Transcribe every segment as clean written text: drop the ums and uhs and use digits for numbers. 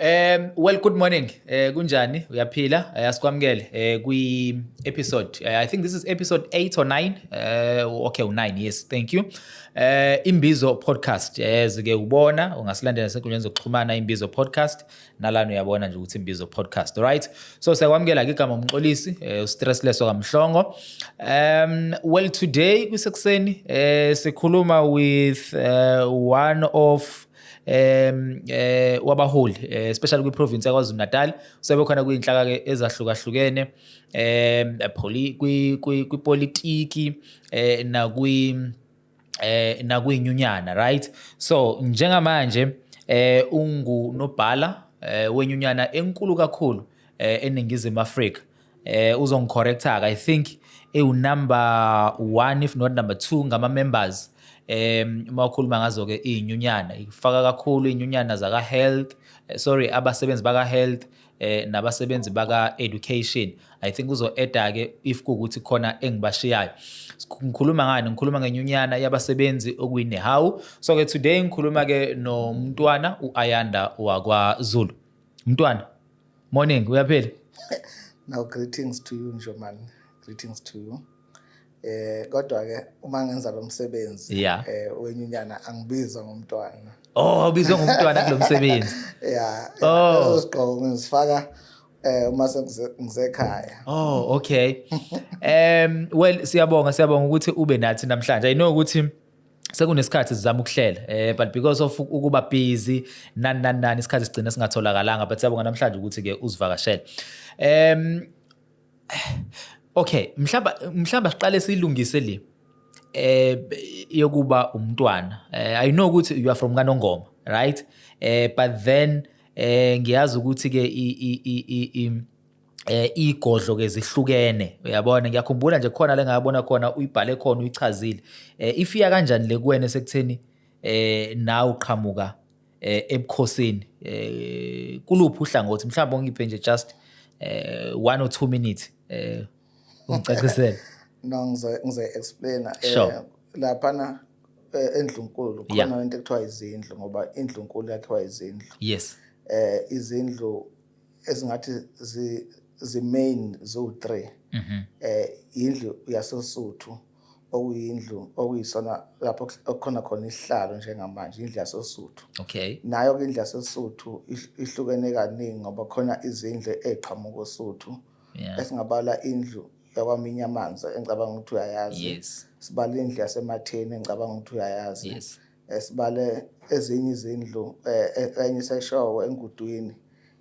Well, good morning. Kunjani? Uyaphila? Asikwamukele kwi episode. I think this is episode 8 or 9. Okay, 9. Yes, thank you. Imbizo podcast. Yes, ke ubona ungasilandela senkundleni zokuxhumana Imbizo podcast. Nalana uyabona nje ukuthi Imbizo podcast, right? So siyakwamukela ke igama umxolisi, stressless okamhlongo. Well, today kusekuseni sikhuluma with one of wabaholi especially kwi-province yaKwaZulu Natal sebekhona kuyinhlaka ke ezahlukahlukene kwipolitiki nakwinyunyana, right? So njengamanje ungunobhala wenyunyana enkulu kakhulu eningizimu Afrika. Uzongicorrecta, I think number 1 if not number 2 ngama members uma ukhuluma ngazo ke inyunyana ifaka kakhulu inyunyana zaka health, abasebenzi baka health nabasebenzi baka education. I think uzo eda ke if kuukuthi khona engibashiyayo. Ngikhuluma ngani? Ngikhuluma ngenyunyana yabasebenzi okuyinehawu. So ke today ngikhuluma ke nomntwana uAyanda wakwaZulu. Mntwana, morning, uyaphila? Now greetings to you Njoman. Greetings to you. Kodwa ke uma ngenza lo msebenzi wenyunyana angibizwa ngomntwana. Oh, ubizwa ngomntwana kulo msebenzi. Yeah. Leso sigqoko ngisifaka uma sengisekhaya. Oh, okay. Well, siyabonga ukuthi ube nathi namhlanje. I know ukuthi sekunesikhathi sizama ukuhlela but because of ukuba busy nani isikhathi sigcina singatholakalanga, but siyabonga namhlanje ukuthi ke uzivakashele. Okay, mhlamba siqale silungise le yokuba umntwana. I know ukuthi you are from kaNongoma, right? But then ngiyazi ukuthi ke igodlo ke zihlukene. Uyabona, ngiyakhumbula nje khona la ngabona khona uyibhale khona uyichazile. Ifika kanjani le kuwena sekutheni nawe uqhamuka ebukhosini kuluphi uhlangothi? Mhlawumbe ungiphe nje just 1 or 2 minutes ungicacisele. No, ngize explain Sure. Laphana endlunkulu khona into ekuthiwa izindlu, ngoba indlunkulu yakhiwa izindlu. Yes. Izindlu ezingathi main zo3. Indlu yasoSuthu okuyindlu okuyisona lapho okukhona khona isihlalo njengamanje, indlu yasoSuthu. Okay. Nayo ke indlu yasoSuthu ihlukene kaningi ngoba khona izindlu eziqhamuka eSuthu. Esingabala indlu yakwaMinyamanzi engicabanga ukuthi uyayazi. Yes. Sibale indlu yasematheni engicabanga ukuthi uyayazi. Yes. Sibale ezinye izindlu enye seshowe eNgudwini,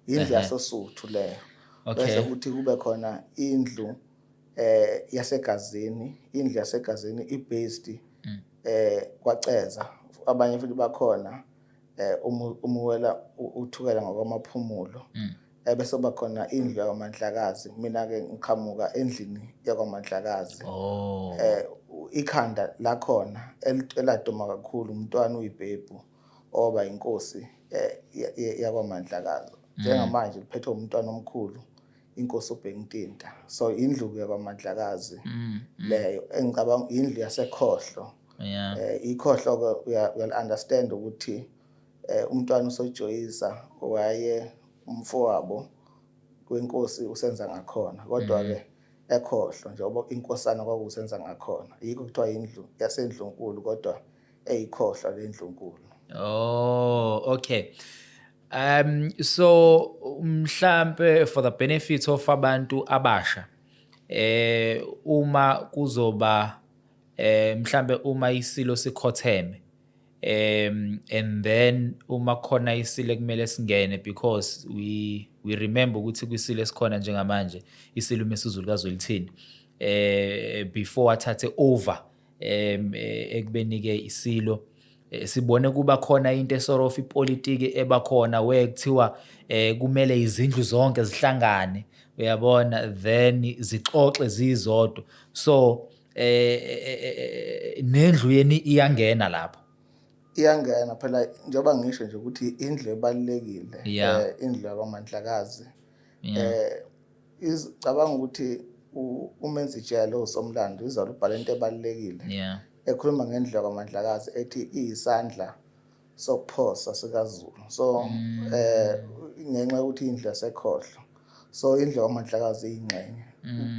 indlu yasoSuthu leyo. Okay. Bese kuthi kube khona indlu yasegazini, indlu yasegazini i-based kwaCeza. Abanye futhi bakhona umuwela uthukela ngokwamaphumulo. Bese bakhona indlu yakwaMandlakazi. Mina ke ngiqhamuka endlini yakwaMandlakazi. Oh. Ikhanda la khona eladuma kakhulu umntwana uyibhebhu oba inkosi yakwaMandlakazi. Njengamanje liphethwe umntwana omkhulu inkosi uBhentinta. So indlu yakwaMandlakazi leyo engicabanga indlu yaseKhohlo. Ikhohlo ke uya understand ukuthi umntwana usoJoyisa waye umfowabo kwenkosi usenza ngakhona, kodwa ke eKhohlo njengoba inkosana kwakusenza ngakhona. Yikho kuthiwa indlu yasendlunkulu kodwa eyikhohlo lendlunkulu. Oh, okay. So mhlambe for the benefit of abantu abasha, uma kuzoba mhlambe uma isilo sikhotheme, and then uma khona isilo kumele singene, because we remember ukuthi kwisilo esikhona njengamanje isilo mesizulu kaZwelithini before athathe over ekubeni ke isilo sibone kuba khona into esorofa ipolitiki ebakhona where kuthiwa kumele izindlu zonke zihlangane, uyabona, then zixoxe zizodwa. So nendlu yeni iyangena lapho. Iyangena phela njengoba ngisho nje ukuthi indlu ebalekile, indlu yakwaMandlakazi. Izicabanga ukuthi umenzi ijelo somlando izalubhala into ebalekile. Ekhuluma ngendlu yakwaMandlakazi ethi iyisandla sokuphosa sikaZulu. So ngenxa ukuthi indlu yasekhohlo, so indlu yaMandlakazi iyingxenye.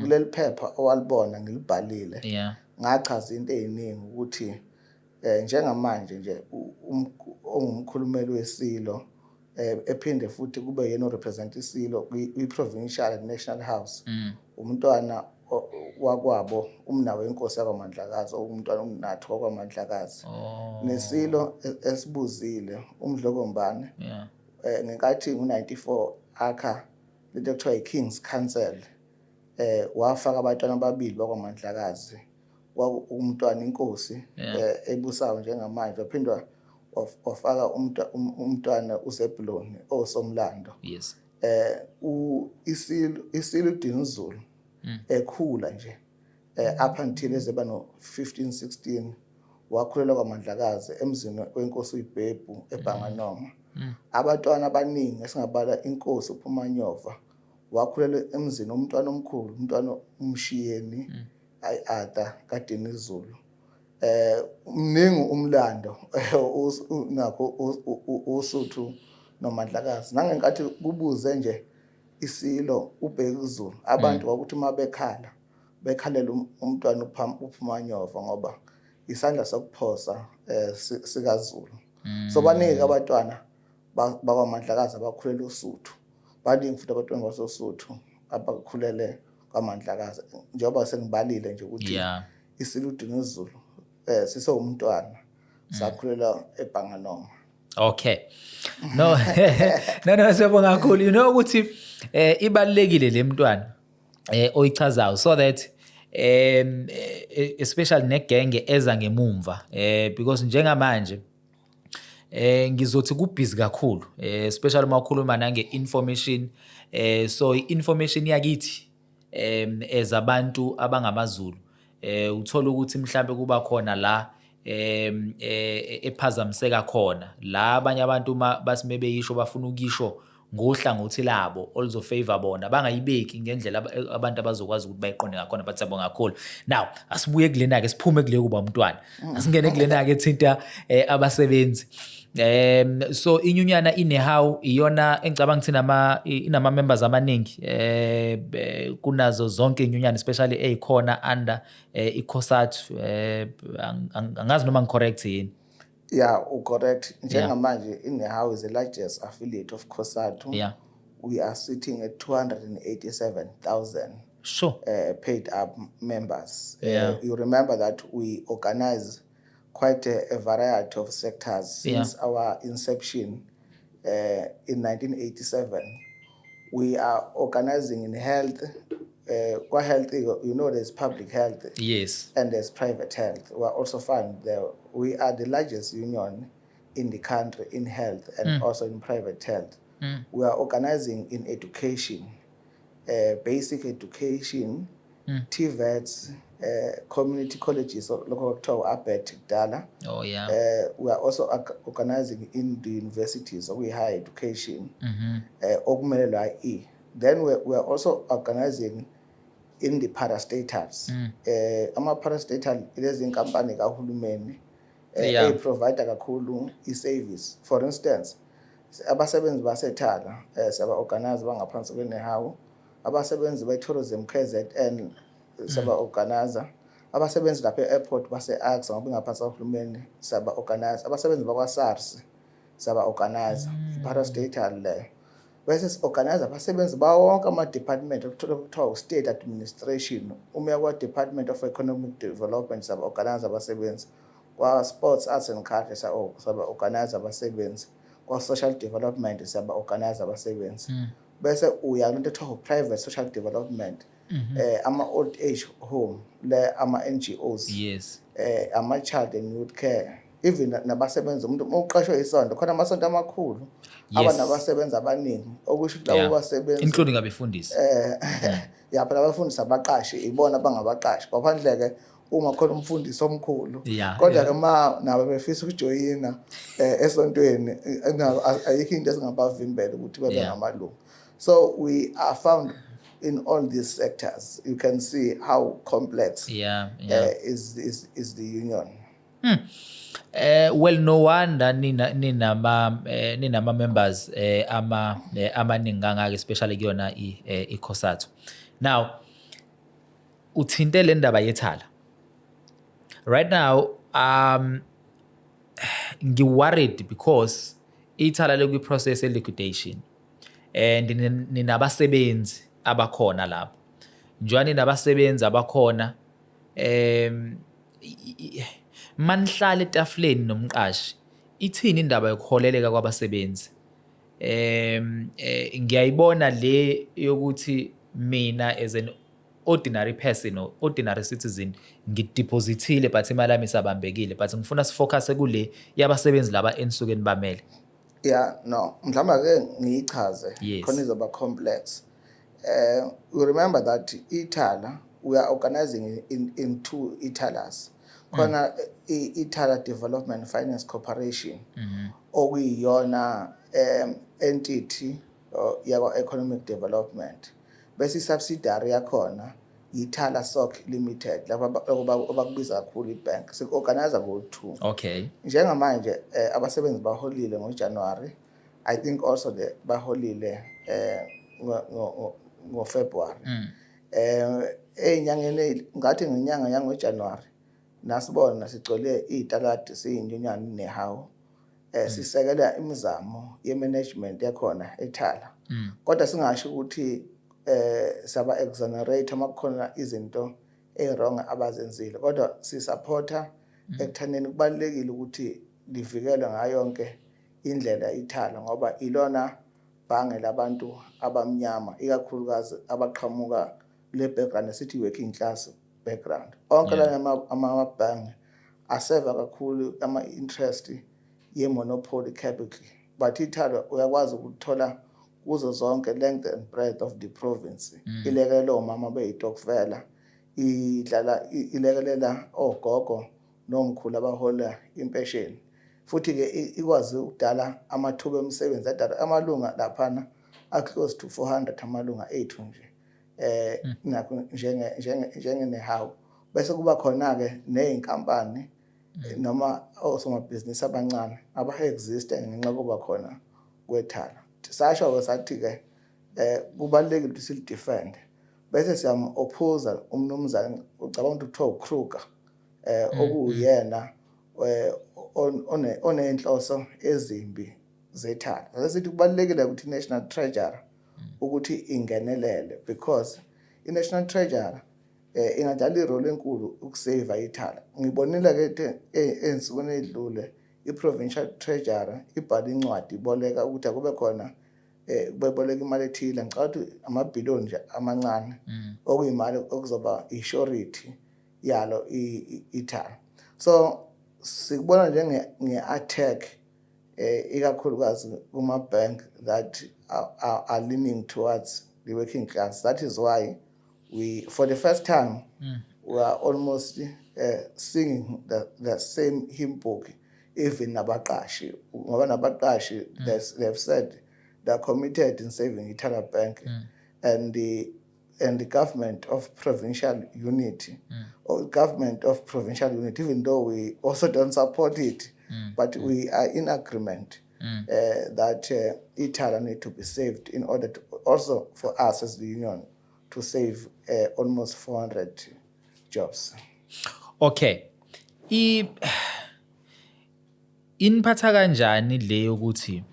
Kuleli phepha owalibona ngilibhalile, ngachaza into eziningi ukuthi njengamanje nje ongumkhulumeli wesilo ephinde futhi kube yena orepresent isilo kwi-provincial and national house, umntwana wakwabo umnawe inkosi yakwaMandlakazi, umntwana umnatho wakwaMandlakazi. Nesilo esibuzile uMdlokombane ngenkathi ngo-94 akha lento ekuthiwa i-King's Council, wafaka abantwana ababili bakwaMandlakazi, umntwana inkosi ebusayo njengamanje, waphindwa wafaka umntwana uZebuloni osomlando. Isilo uDinizulu ekhula nje up until ezeba no-15-16 wakhulela kwaMandlakazi emzini wenkosi uYibhebhu eBhanganoma. Abantwana abaningi esingabala inkosi uPhumanyova wakhulela emzini umntwana omkhulu, umntwana uMshiyeni ayi-Ada kaDinizulu. Mningi umlando nakho uSuthu noMandlakazi. Nangenkathi kubuze nje isilo uBhekuzulu, abantu kwakuthi uma bekhalela umntwana uPhumanyova ngoba isandla sokuphosa sikaZulu. So baningi abantwana bakwaMandlakazi abakhulela uSuthu, baningi futhi abantwana basoSuthu abakhulele kwaMandlakazi, njengoba sengibalile nje ukuthi isilo uDinizulu sisewumntwana sakhulela eBhanganoma. Okay. No siyabonga kakhulu. You know ukuthi ibalekile le mntwana oyichazayo, so that especially negenge eza ngemumva, because njengamanje ngizothi kubhizi kakhulu, especially uma ukhuluma nange-information, so i-information yakithi ezabantu abangamaZulu, uthola ukuthi mhlambe kuba khona la ephazamiseka khona, la abanye abantu bathi beyisho bafuna ukisho ngohlangothi labo oluzofavor bona, bangayibeki ngendlela abantu abazokwazi ukuthi bayiqonde ngakhona. But siyabonga kakhulu. Now asibuye kulena-ke, siphume kule kuba umntwana, asingene kulena-ke ethinta abasebenzi. So inyunyana inehawu iyona engicabanga ukuthi inama-members amaningi kunazo zonke inyunyana, especially eyikhona under iCOSATU. Angazi noma ngicorrect yini? Yeah, correct. Njengamanje inehawu is the largest affiliate of COSATU. We are sitting at 287,000 paid up members. You remember that we organize quite a variety of sectors since our inception in 1987. We are organizing in health. Qua health, you know, there's public health, and there's private health. We are also found there. We are the largest union in the country in health and also in private health. We are organizing in education, basic education, TVETs, community colleges, local ABET, Dala. We are also organizing in the universities, we higher education, then we are also organizing in the parastatals. Ama-parastatal ilezi inkampani kahulumeni provide kakhulu i-service. For instance, abasebenzi baseThala siyaba-organize bangaphansi kwenehawu, abasebenzi be-tourism KZN siyaba-organize, abasebenzi lapha e-airport base-AXA ngoba ingaphansi kahulumeni siyaba-organize, abasebenzi bakwa-SARS siyaba-organize, i-parastatal leyo. Bese si-organize abasebenzi bawonke ama-department okuthiwa state administration. Uma kwa-Department of Economic Development siyaba-organize abasebenzi, kwa-Sports, Arts and Culture siyaba-organize abasebenzi, kwa-Social Development siyaba-organize abasebenzi. Bese uya into ekuthiwa private social development, ama-old age home, ama-NGOs, ama-child and youth care, even nabasebenzi umuntu uqashwe isonto, khona amasonto amakhulu abanabasebenzi abaningi, okusho ukuthi labo basebenzi including abefundisi. Phela abafundisi abaqashi ibona abangabaqashi, ngaphandle-ke uma khona umfundisi omkhulu, kodwa-ke ma nabo befisa ukujoyina esontweni, ayikho into esingabavimbela ukuthi babe ngamalungu. So we are found in all these sectors. You can see how complex is the union. Well, no wonder ninama members amaningi kangaka, especially kuyona iCOSATU. Now uthinte le ndaba yethala. Right now ngi-worried because ithala likwi-process liquidation and ninabasebenzi abakhona lapho. Njengoba ninabasebenzi abakhona manihlala etafuleni nomqashi, ithini indaba yokuholeleka kwabasebenzi? Ngiyayibona le yokuthi mina as an ordinary person or ordinary citizen ngideposithile but imali yami isabambekile, but ngifuna sifocus kule yabasebenzi laba enisuke nibamele. Yeah, no, mhlawumbe ake ngiyichaze khona izoba complex. You remember that ithala, we are organizing in two ithalas. Khona ithala Development Finance Corporation okuyiyona entity yakwa economic development. Bese subsidiary yakhona ithala Soc Limited laba abakubiza kakhulu ibank. Organizer ngo-2. Okay. Njengamanje abasebenzi baholile ngoJanuary. I think also baholile ngoFebruary. Enyangeni ngathi ngenyanga yangoJanuary nasibona sigcwele izitaladi siyinyunyana nehawu. Sisekela imizamo yemanagement yakhona ethala. Kodwa singasho ukuthi saba exonerate makukhona izinto wrong abazenzile, kodwa sisupporta ekuthaneni kubalekile ukuthi livikelwe ngayo yonke indlela ithala ngoba ilona bhange labantu abamnyama, ikakhulukazi abaqhamuka le background esithi working class background. Onke la amabhange aseva kakhulu ama interest ye monopoly capital, but ithala uyakwazi ukuthola kuzo zonke length and breadth of the province. Ilekelela omama beyitokvela, ilekelela ogogo nomkhulu abahola impesheni. Futhi ke ikwazi ukudala amathuba emisebenzi adala amalunga laphana close to 400 amalunga ethu nje. Nakho njenge nehawu. Bese kuba khona ke nezinkampani noma osomabhizinisi abancane aba-exist ngenxa kuba khona kwethala. Sasho sathi ke kubalekile ukuthi silidefend. Bese siyam-opposa umnumzane ucabanga ukuthi kuthiwa uKruger okuyena onenhloso ezimbi zethala. Sesithi kubalekile ukuthi National Treasury ukuthi ingenelele because iNational Treasury ingadlala irole enkulu ukusave ithala. Ngibonile ke ensukwini edlule iProvincial Treasury ibhala incwadi iboleka ukuthi akube khona beboleka imali ethile, ngicabanga ukuthi amabhiliyoni nje amancane okuyimali okuzoba i-surety yalo ithala. So sikubona nge-attack ikakhulukazi kuma-bank that are leaning towards the working class. That is why we, for the first time, we are almost singing the same hymn book, even nabaqashi. Ngoba nabaqashi, they've said they're committed in saving Ithala Bank and the government of provincial unity, or government of provincial unity, even though we also don't support it, but we are in agreement that Ithala need to be saved in order to also for us as the union to save almost 400 jobs. Okay. Iniphatha kanjani le yokuthi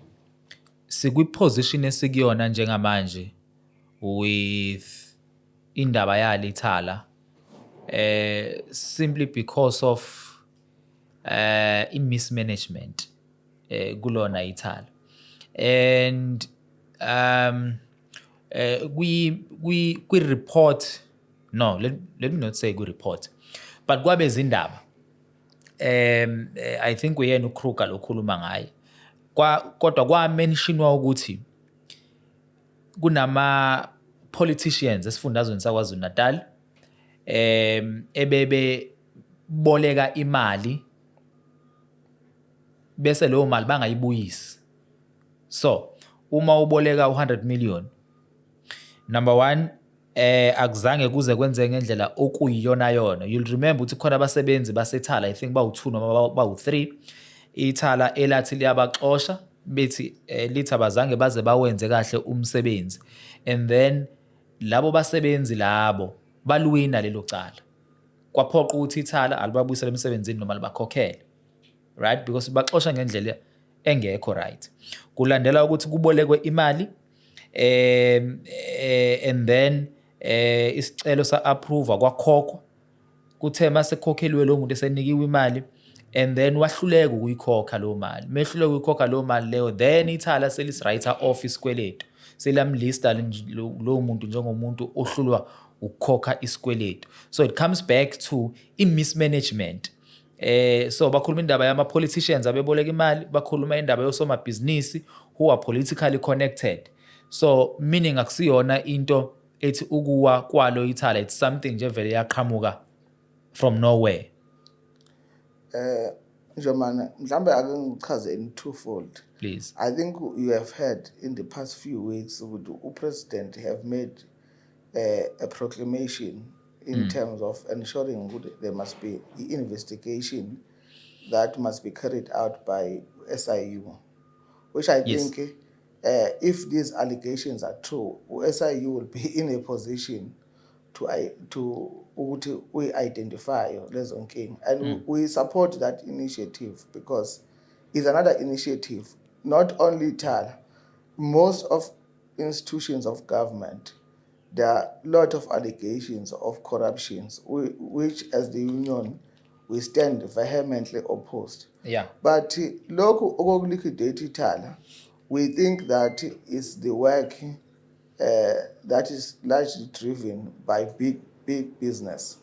sikwi-position esikuyona njengamanje with indaba yalo ithala simply because of mismanagement kulona ithala, and we report, no, let me not say we report, but kwabe zindaba I think uyena uKruger lokhuluma ngaye kodwa kwa-mentionwa ukuthi kunama politicians esifundazweni saKwaZulu Natal ebebe boleka imali bese leyo mali bangayibuyisi. So uma uboleka 100 million, number one, akuzange kuze kwenze ngendlela okuyiyona yona. You'll remember ukuthi khona abasebenzi baseThala, I think bawu2 noma bawu3, iThala elathi liyabaxosha bethi lithi abazange baze bawenze kahle umsebenzi, and then labo basebenzi labo baluwina lelo cala, kwaphoqa ukuthi iThala alibabuyisele emsebenzini noma libakhokhele, right, because baxosha ngendlela engekho right. Kulandela ukuthi kubolekwe imali, and then isicelo sa-approve kwakhokhwa, kuthe mase khokhelwe lo muntu esenikiwe imali, and then wahluleka ukuyikhokha lo mali. Mehluleka ukuyikhokha lo mali leyo, then iThala selis-write off isikweletu, selamlista lo muntu njengomuntu ohlulwa ukukhokha isikweletu. So it comes back to mismanagement. So bakhuluma indaba yama-politicians abeboleka imali, bakhuluma indaba yosomabhizinisi who are politically connected. So meaning akusiyona into ethi ukuwa kwalo iThala, it's something nje vele yaqhamuka from nowhere. Njomana, mhlambe ake ngichaze in twofold. Please. I think you have heard in the past few weeks the president have made a proclamation in terms of ensuring there must be investigation that must be carried out by SIU, which I think if these allegations are true, SIU will be in a position to identify lezo nkinga, and we support that initiative because it's another initiative. Not only Thala, most of institutions of government, there are a lot of allegations of corruptions, which as the union we stand vehemently opposed. Yeah. But local liquidate Thala, we think that is the work that is largely driven by big business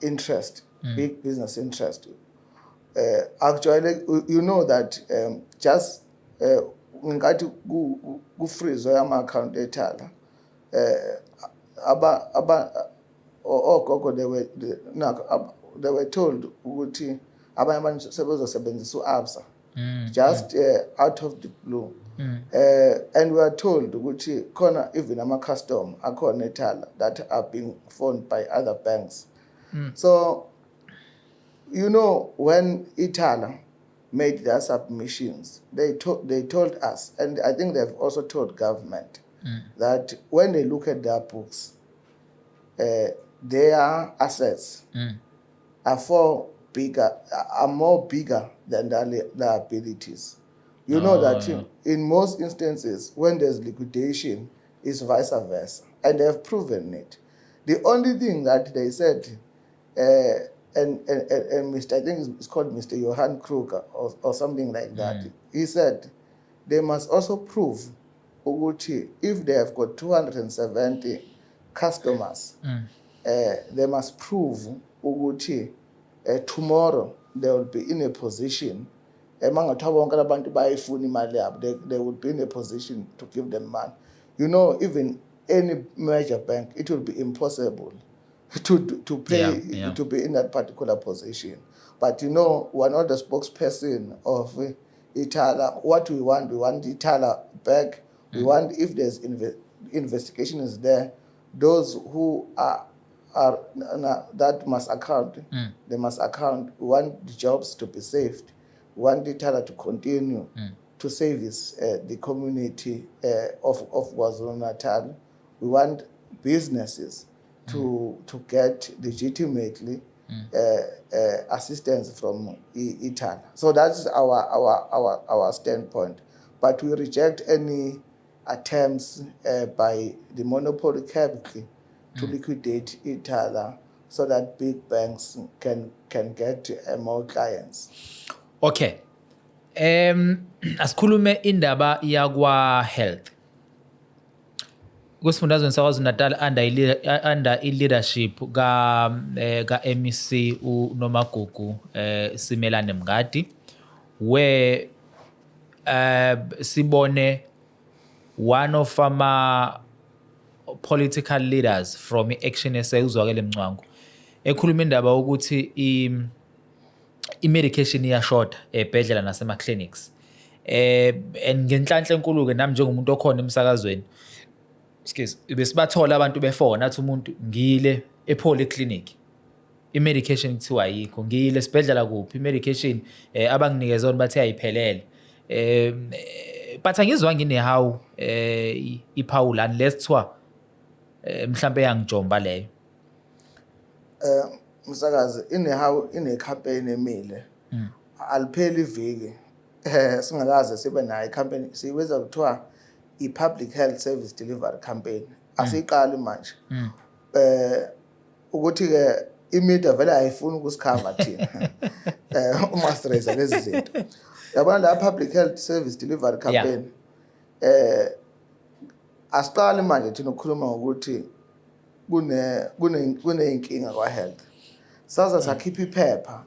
interest, big business interest. Actually, you know that just ngati ku-freeze yama-account eThala, ogogo they were told ukuthi abanye abantu sebezosebenzisa u-Absa just out of the blue. And we are told ukuthi khona even ama-custom akhona eThala that are being phoned by other banks. So, you know, when iThala made their submissions, they told us, and I think they've also told government, that when they look at their books, their assets are more bigger than their liabilities. You know that in most instances, when there's liquidation, it's vice versa, and they've proven it. The only thing that they said, and Mr. I think it's called Mr. Johan Kruger or something like that. He said they must also prove if they have got 270 customers, they must prove tomorrow they will be in a position. They would be in a position to give them money. You know, even any major bank, it will be impossible to pay to be in that particular position. But you know, we're not the spokesperson of iThala. What we want iThala back. We want, if there's investigation is there, those who are that must account. They must account. We want the jobs to be saved. We want iThala to continue to service the community of KwaZulu-Natal. We want businesses to get legitimately assistance from iThala. So that's our standpoint. But we reject any attempts by the monopoly capital to liquidate iThala so that big banks can get more clients. Okay. Asikhulume indaba yakwa health. Kusifundazweni saKwaZulu-Natal under i-leadership ka MEC uNomagugu Simelane Mngadi, where sibone one of our political leaders from i-Action SA uZwakele Mncwangu ekhuluma indaba ukuthi i-medication iyashoda ebhedlela nasema-clinics. And ngenhlanhla enkulu-ke nami njengomuntu okhona emsakazweni excuse besibathola abantu befona athi umuntu ngile epolyclinic i-medication kuthiwa ayikho ngile sibhedlela kuphi i-medication abanginikeze yona bathi ayiphelele but angizwa nginehawu iPaul unless kuthiwa mhlambe yangijomba leyo msakazi ine campaign emile alipheli iviki singakaze sibe nayo icampaign siyibiza kuthiwa i-public health service delivery campaign asiqali manje ukuthi ke imedia vele ayifuni ukusikhava thina uma stressa lezi zinto yabona la public health service delivery campaign asiqali manje thina ukukhuluma ngokuthi kuneyinkinga kwa health saza sakhipha iphepha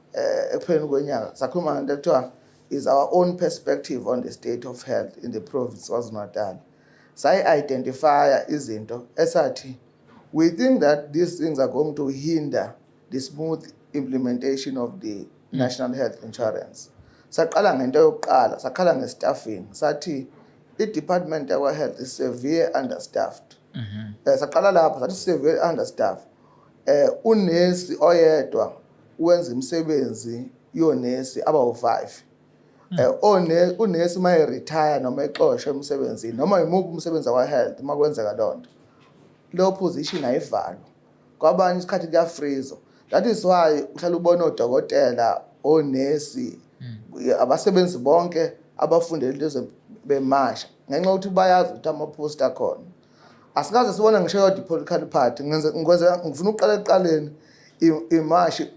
ekupheleni kwenyanga sakhuluma ngento ekuthiwa is our own perspective on the state of health in the province KwaZulu-Natal. Identify izinto esathi we think that these things are going to hinder the smooth implementation of the national health insurance. Saqala ngento yokuqala, saqala nge-staffing. Sathi i-department yakwa health is severe understaffed. Saqala lapha sathi severe understaffed. Unesi oyedwa wenza imisebenzi yonesi abawu5. Unesi maye retire noma exoshwe emsebenzini noma imuphi umsebenzi wa health makwenzeka lonto lo position ayivalwa kwabanye isikhathi kuya freeze. That is why uhlala ubona odokotela onesi abasebenzi bonke abafundele lezo bemasha ngenxa ukuthi bayazi ukuthi ama-post akhona asikaze sibona ngisho i-political party ngifuna uqala eqaleni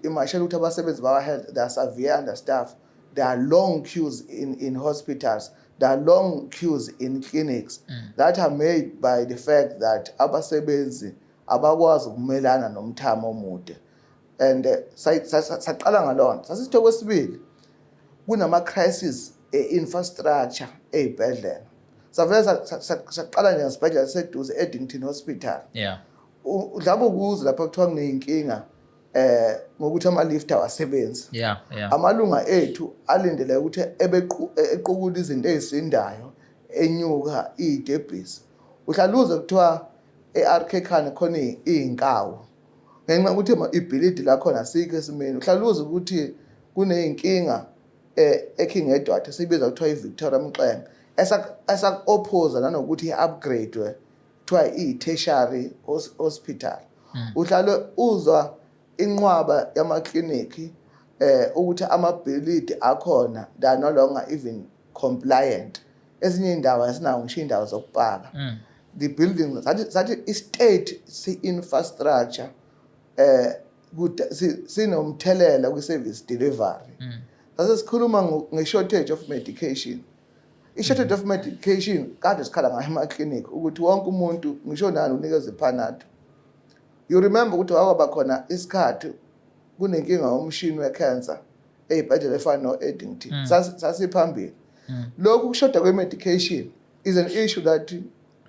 imashela ukuthi abasebenzi bawa health they are severe understaffed. There are long queues in hospitals. There are long queues in clinics that are made by the fact that abasebenzi abakwazi ukumelana nomthamo omude. And saqala ngalona. Sasitho kwesibili kunama-crisis e-infrastructure ey'bhedlela. Savele saqala nje ngesibhedlela seduze e-Eddington Hospital. Yeah. Udlaba ukuze lapha kuthiwa kuneyinkinga ngokuthi ama-lift awasebenzi. Yeah. Amalunga ethu alindele ukuthi equkula izinto ezisindayo enyuka idebris. Uhlaluze kuthiwa eRK Khan khona izinkawu. Ngenxa ukuthi ibhilidi lakhona sikho esimeni. Uhlaluze ukuthi kuneyinkinga eKing Edward sibiza kuthiwa iVictoria Mxenge esak-oppose nanokuthi i-upgrade kuthiwa i-tertiary hospital. Uhlale uzwa inqwaba yamakliniki ukuthi amabhilidi akhona they are no longer even compliant. Ezinye indawo asinawo ngisho indawo zokupaka. The buildings sathi i-state si-infrastructure sinomthelela kwi-service delivery. Sase sikhuluma nge-shortage of medication. I-shortage of medication kade sikhala ngayo emakliniki ukuthi wonke umuntu ngisho nani unikeza iPanado. You remember ukuthi wakwaba khona isikhathi kunenkinga yomshini we-cancer ey'bhedlela efana no-Eddington sasiphambili. Lokhu kushoda kwe-medication is an issue that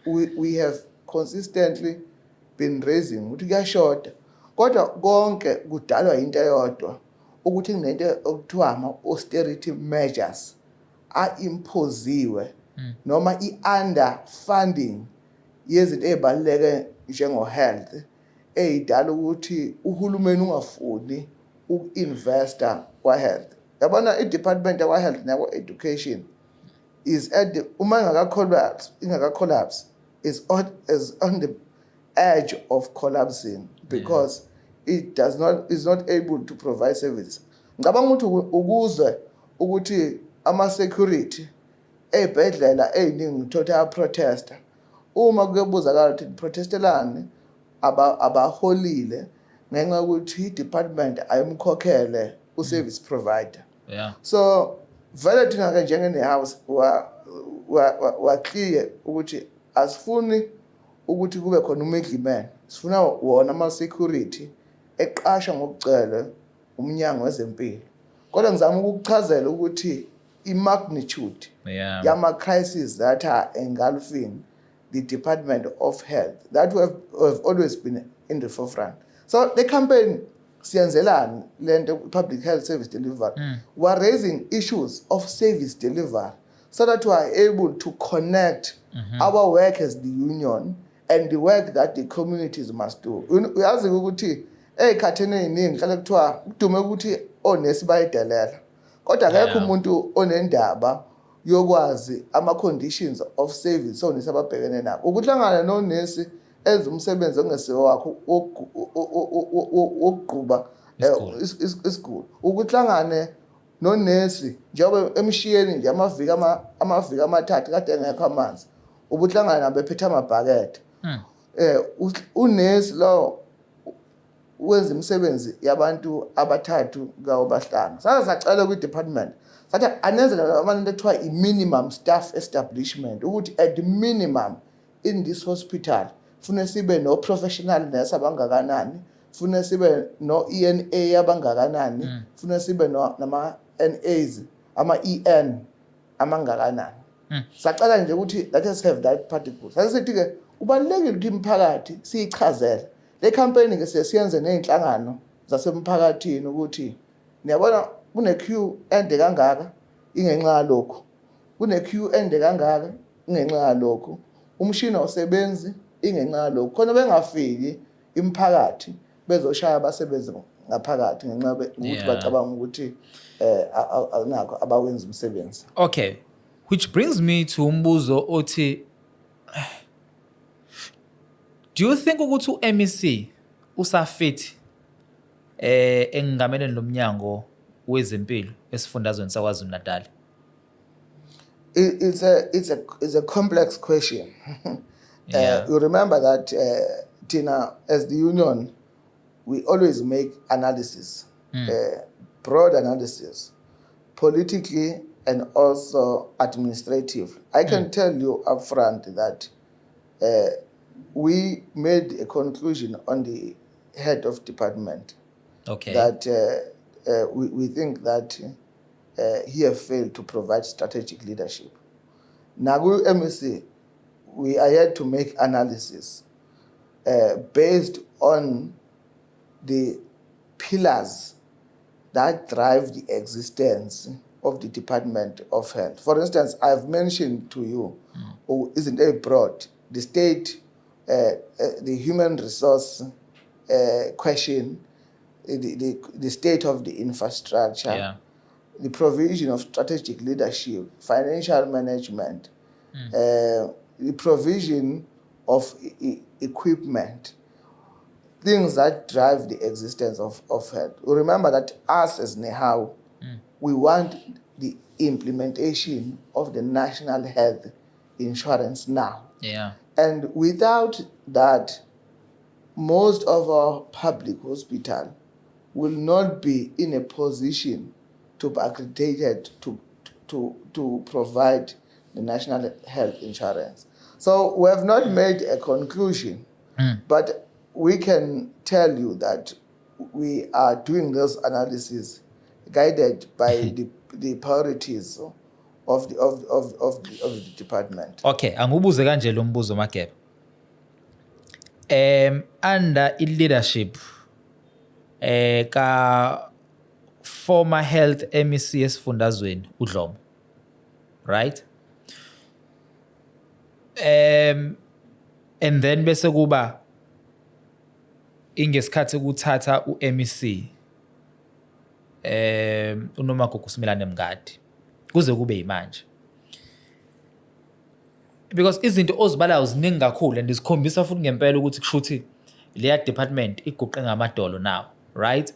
we have consistently been raising ukuthi kuyashoda kodwa konke kudalwa into eyodwa ukuthi kunento okuthiwa ama-austerity measures a-imposiwe noma i-underfunding yezinto ey'baluleke njengo-health eyidala ukuthi uhulumeni ungafuni uku-investa kwa-health. Yabona i-department yakwa-health nakwa-education is at the uma ingaka-collapse is on the edge of collapsing because is not able to provide services. Ngicabanga ukuthi ukuzwe ukuthi ama-security ey'bhedlela ey'ningi uthola aya-protesta uma kuyobuzakala ukuthi protestelani abaholile ngenxa yokuthi i-department ayimkhokhele u-service provider. Yeah. So vele thina ke njengene-house wa-clear ukuthi asifuni ukuthi kube khona u-middleman, sifuna wona ama-security eqasha ngokucele umnyango wezempilo. Kodwa ngizama ukukuchazela ukuthi i-magnitude yama-crises that are engulfing the Department of Health that have always been in the forefront. So the campaign siyenzelani lento public health service delivery. We are raising issues of service delivery so that we are able to connect our work as the union and the work that the communities must do. Uyazi ukuthi ey'khathini ey'ningi hlale kuthiwa kudume ukuthi onesi bayidelela. Kodwa akekho umuntu onendaba yokwazi ama-conditions of service onesi ababhekene nabo. Ukuhlangana nonesi enza umsebenzi ongesiwo wakho wokuqhuba isiguli. Ukuhlangane nonesi njengoba emshiyeni nje amaviki amathathu kade engekho amanzi. Ubuhlangana nabo ephethe amabhakede. Unesi lo wenza imisebenzi yabantu abathathu ngawo bahlanu. Sacela kwi-department sathi anenzela abantu ethiwa i-minimum staff establishment ukuthi at the minimum in this hospital fune sibe no-professional nurse abangakanani, fune sibe no-ENA abangakanani, fune sibe nama-NAs, ama-EN amangakanani. Sacela nje ukuthi let us have that particle. Sasithi-ke kubalulekile ukuthi imphakathi siyichazele. Le campaign ke siyenze nezinhlangano zasemphakathini ukuthi niyabona kune queue ende kangaka ingenxa yalokho. Kune queue ende kangaka ingenxa yalokho. Umshini awusebenzi ingenxa yalokho. Khona bengafiki imphakathi bezoshaya abasebenzi ngaphakathi ngenxa ukuthi bacabanga ukuthi nakho abawenza umsebenzi. Okay. Which brings me to umbuzo othi, do you think ukuthi u-MEC usafit engameleni lomnyango wezempilo esifundazweni saKwaZulu Natal? It's a complex question. You remember that Tina, as the union, we always make analysis, broad analysis, politically and also administrative. I can tell you upfront that we made a conclusion on the head of department. Okay. That we think that he have failed to provide strategic leadership. Now, we MEC, we are here to make analysis based on the pillars that drive the existence of the Department of Health. For instance, I've mentioned to you, isn't it broad, the state, the human resource question, the state of the infrastructure, the provision of strategic leadership, financial management, the provision of equipment, things that drive the existence of health. Remember that us as NEHAW, we want the implementation of the national health insurance now. Yeah. And without that, most of our public hospitals will not be in a position to be accredited to provide the national health insurance. So we have not made a conclusion, but we can tell you that we are doing this analysis guided by the priorities of the department. Okay, angibuze kanje lo mbuzo Mageba. Under leadership ka former health MEC esifundazweni uDlomo, right? And then bese kuba ingesikhathi ukuthatha uMEC uNomagugu Simelane Mngadi kuze kube imanje, because izinto ozibalayo ziningi kakhulu and isikhombisa futhi ngempela ukuthi kushuthi leya department iguqe ngamadolo now, right?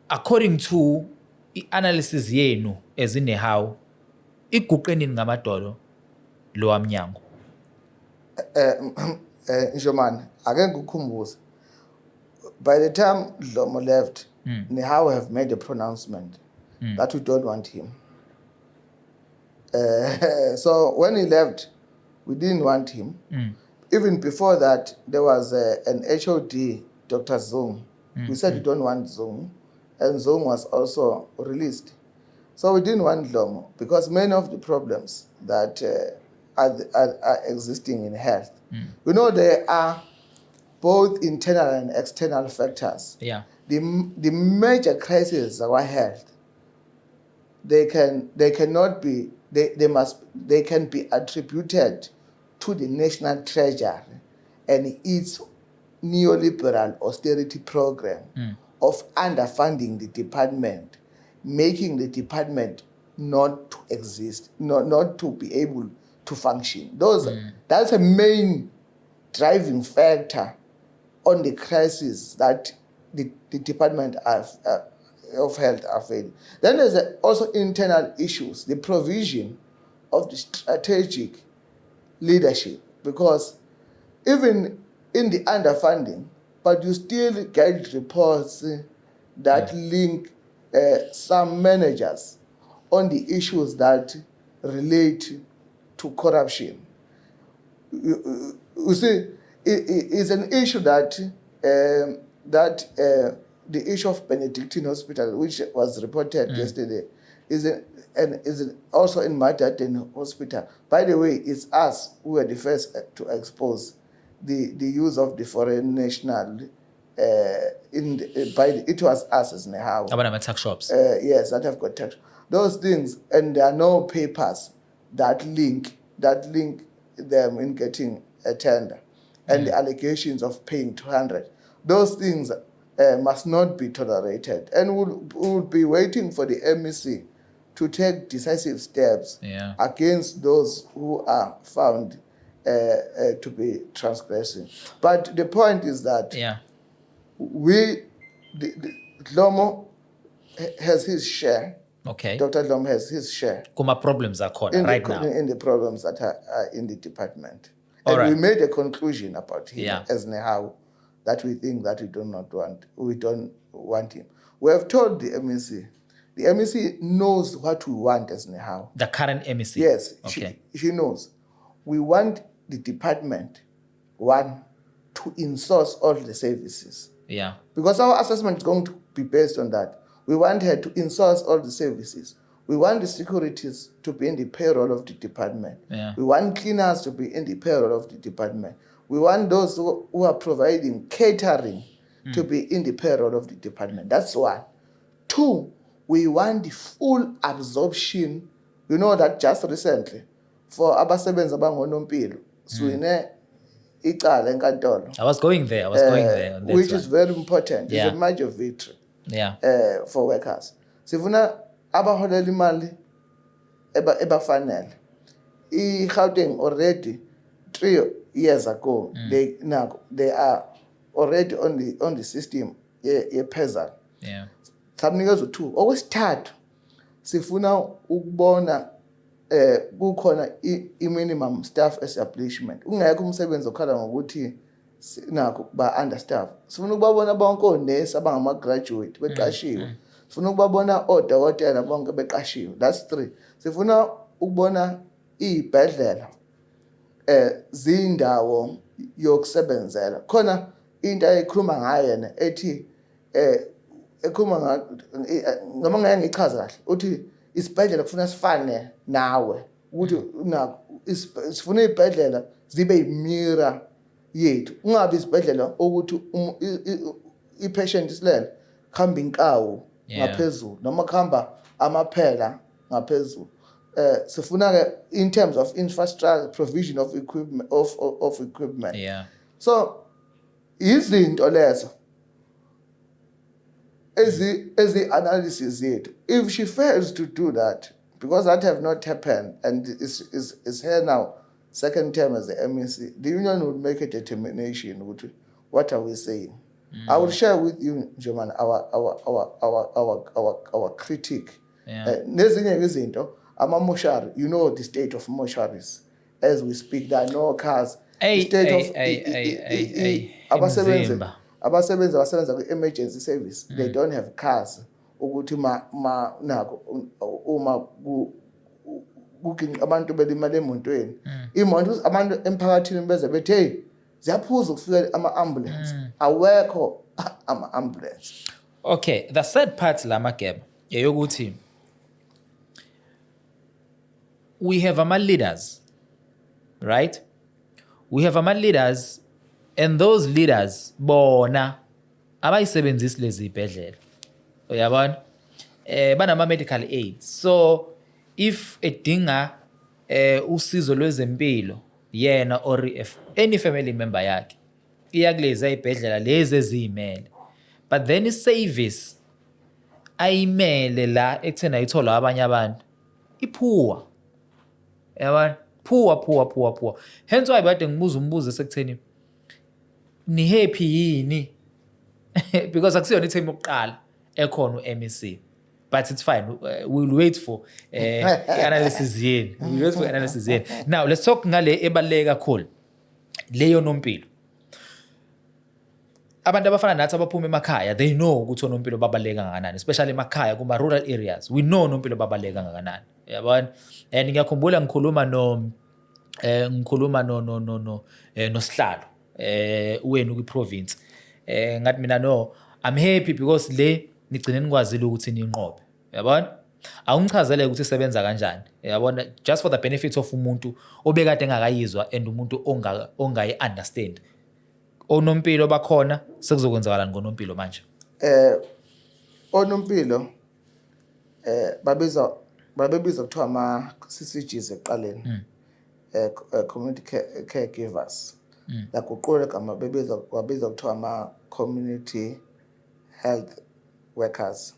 According to i-analysis yenu as iNEHAW, iguqe nini ngamadolo lo wamnyango? Njomani, ake ngikukhumbuze. By the time Dlomo left, NEHAW have made a pronouncement that we don't want him. So when he left, we didn't want him. Even before that, there was an HOD, Dr. Zung. We said we don't want Zung, and Zung was also released. So we didn't want Dlomo because many of the problems that are existing in health, we know there are both internal and external factors. Yeah. The major crises of our health, they can be attributed to the national treasury and its neoliberal austerity program of underfunding the department, making the department not to exist, not to be able to function. That's a main driving factor on the crisis that the Department of Health are facing. Then there's also internal issues, the provision of the strategic leadership, because even in the underfunding, but you still get reports that link some managers on the issues that relate to corruption. You see, it's an issue that the issue of Benedictine Hospital, which was reported yesterday, is also in Madaden Hospital. By the way, it's us who were the first to expose the use of the foreign national. It was us as Nehao. About tax shops. Yes, that have got tax. Those things, and there are no papers that link them in getting a tender, and the allegations of paying 200. Those things must not be tolerated, and we'll be waiting for the MEC to take decisive steps against those who are found to be transgressing. But the point is that Dlomo has his share. Okay. Dr. Dlomo has his share. Kuma problems are caught right now. In the problems that are in the department. All and right. we made a conclusion about him as Nehao that we think that we don't want him. We have told the MEC. The MEC knows what we want as Nehao. The current MEC? Yes, okay. she knows. We want the department, one, to insource all the services. Yeah. Because our assessment is going to be based on that. We want her to insource all the services. We want the securities to be in the payroll of the department. Yeah. We want cleaners to be in the payroll of the department. We want those who are providing catering to be in the payroll of the department. That's one. Two, we want the full absorption. You know that just recently, for abasebenzi abangonompilo, swine icala enkantolo. I was going there. On that which is very important. Yeah. It's a major victory. Yeah. For workers. Sifuna abaholela imali ebafanele. I-Gauteng already 3 years ago, they are already on the system ye-PESAL. Yeah. Samnikeza 2. Okwesithathu sifuna ukubona kukhona i-minimum staff establishment. Ungekho umsebenzi okhala ngokuthi nakho ba understaff. Sifuna ukubabona bonke onesi abangama-graduate beqashiwe. Sifuna ukubabona odokotela bonke beqashiwe. That's 3. Sifuna ukubona izibhedlela zindawo yokusebenzela. Khona into ayikhuluma ngayo yena ethi ekhuluma ngama ngeke ngichaza kahle. Uthi isibhedlela kufuna sifane nawe. Ukuthi nakho sifuna izibhedlela zibe yimira yethu. Ungabi isibhedlela ukuthi i-patient isilele khamba inkawu ngaphezulu noma khamba amaphela ngaphezulu. Sifuna ke in terms of infrastructure, provision of equipment of equipment. Yeah. So izinto lezo ezi analysis yethu. If she fails to do that, because that have not happened and is here now, second term as the MEC, the union would make a determination. What are we saying? I will share with you, German, our critique. Nezinye izinto ama-mortuary, you know the state of mortuaries as we speak. There are no cars. Abasebenzi abasebenza kwi-emergency service, they don't have cars. Ukuthi nako uma abantu belimala emotweni, imoto abantu emphakathini beze bethi hey ziyaphuza ukufika ama-ambulance, awekho ama-ambulance. Okay, the sad part la Mageba eyokuthi we have ama-leaders, right? We have ama-leaders, and those leaders bona abayisebenzisi lezi ibhedlela. Uyabona? Banama-medical aids. So if edinga usizo lwezempilo yena or if any family member yakhe iyakulezi ayibhedlela lezi ezimele, but then i-service ayimele la ekuthena ayithola abanye abantu iphuwa, yabona, phuwa. Hence why bade ngibuza umbuzo esekutheni ni happy yini because akusiyona ithemu yokuqala ekhona u-MEC, but it's fine. We'll wait for analysis yeni. Now let's talk ngale ebaluleke kakhulu leyo nompilo. Abantu abafana nathi abaphuma emakhaya, they know ukuthi onompilo babaluleke kangakanani, especially emakhaya kuma rural areas. We know onompilo babaluleke kangakanani. Yabona? And ngiyakhumbula ngikhuluma noSihlalo wenu kwi-province. Ngathi mina no, I'm happy because le nigcine nikwazile ukuthi ninqobe. Yabona? Awungichazele ukuthi isebenza kanjani. Yabona? Just for the benefit of umuntu obekade engakayizwa and umuntu ongayi understand. Onompilo bakhona sekuzokwenzakalani ngonompilo manje? Onompilo babebiza kuthiwa ama CCGs eqaleni. Community caregivers. Laguqule igama babiza kuthiwa ama community health workers.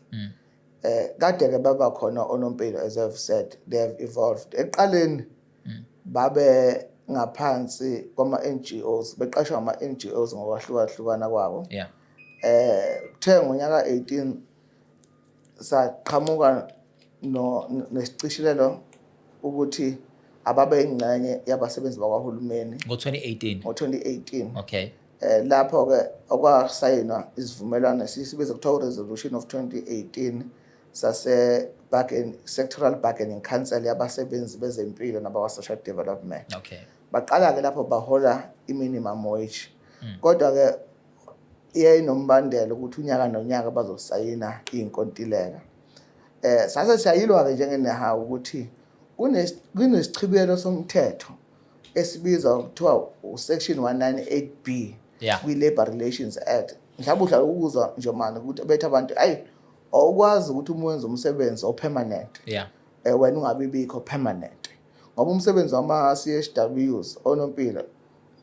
Kade ke baba khona onompilo, as I've said, they have evolved. Eqaleni babe ngaphansi kwama NGOs, beqashwa ama NGOs ngokwahlukahlukana kwabo. Yeah. Kuthe ngonyaka 18 saqhamuka nesicishilelo ukuthi ababe ingxenye yabasebenzi bakahulumeni ngo-2018. Okay. Lapho ke okwasayinwa isivumelwano sisibiza kuthiwa resolution of 2018 sase sectoral bargaining council yabasebenzi bezempilo nabawa social development. Okay. Baqala ke lapho bahola i-minimum wage. Kodwa ke iyayinombandela ukuthi unyaka nonyaka bazosayina inkontileka. Sase siyayilwa ke njengenehawu ukuthi kunesichibiyelo somthetho esibizwa kuthiwa section 198B kwi-Labor Relations Act. Mhlawumbe uhlala ukuzwa nje manje ukuthi bethu abantu awukwazi ukuthi uwenze umsebenzi opermanent. Wena ungabibikho permanent. Ngoba umsebenzi wama CHWs onompilo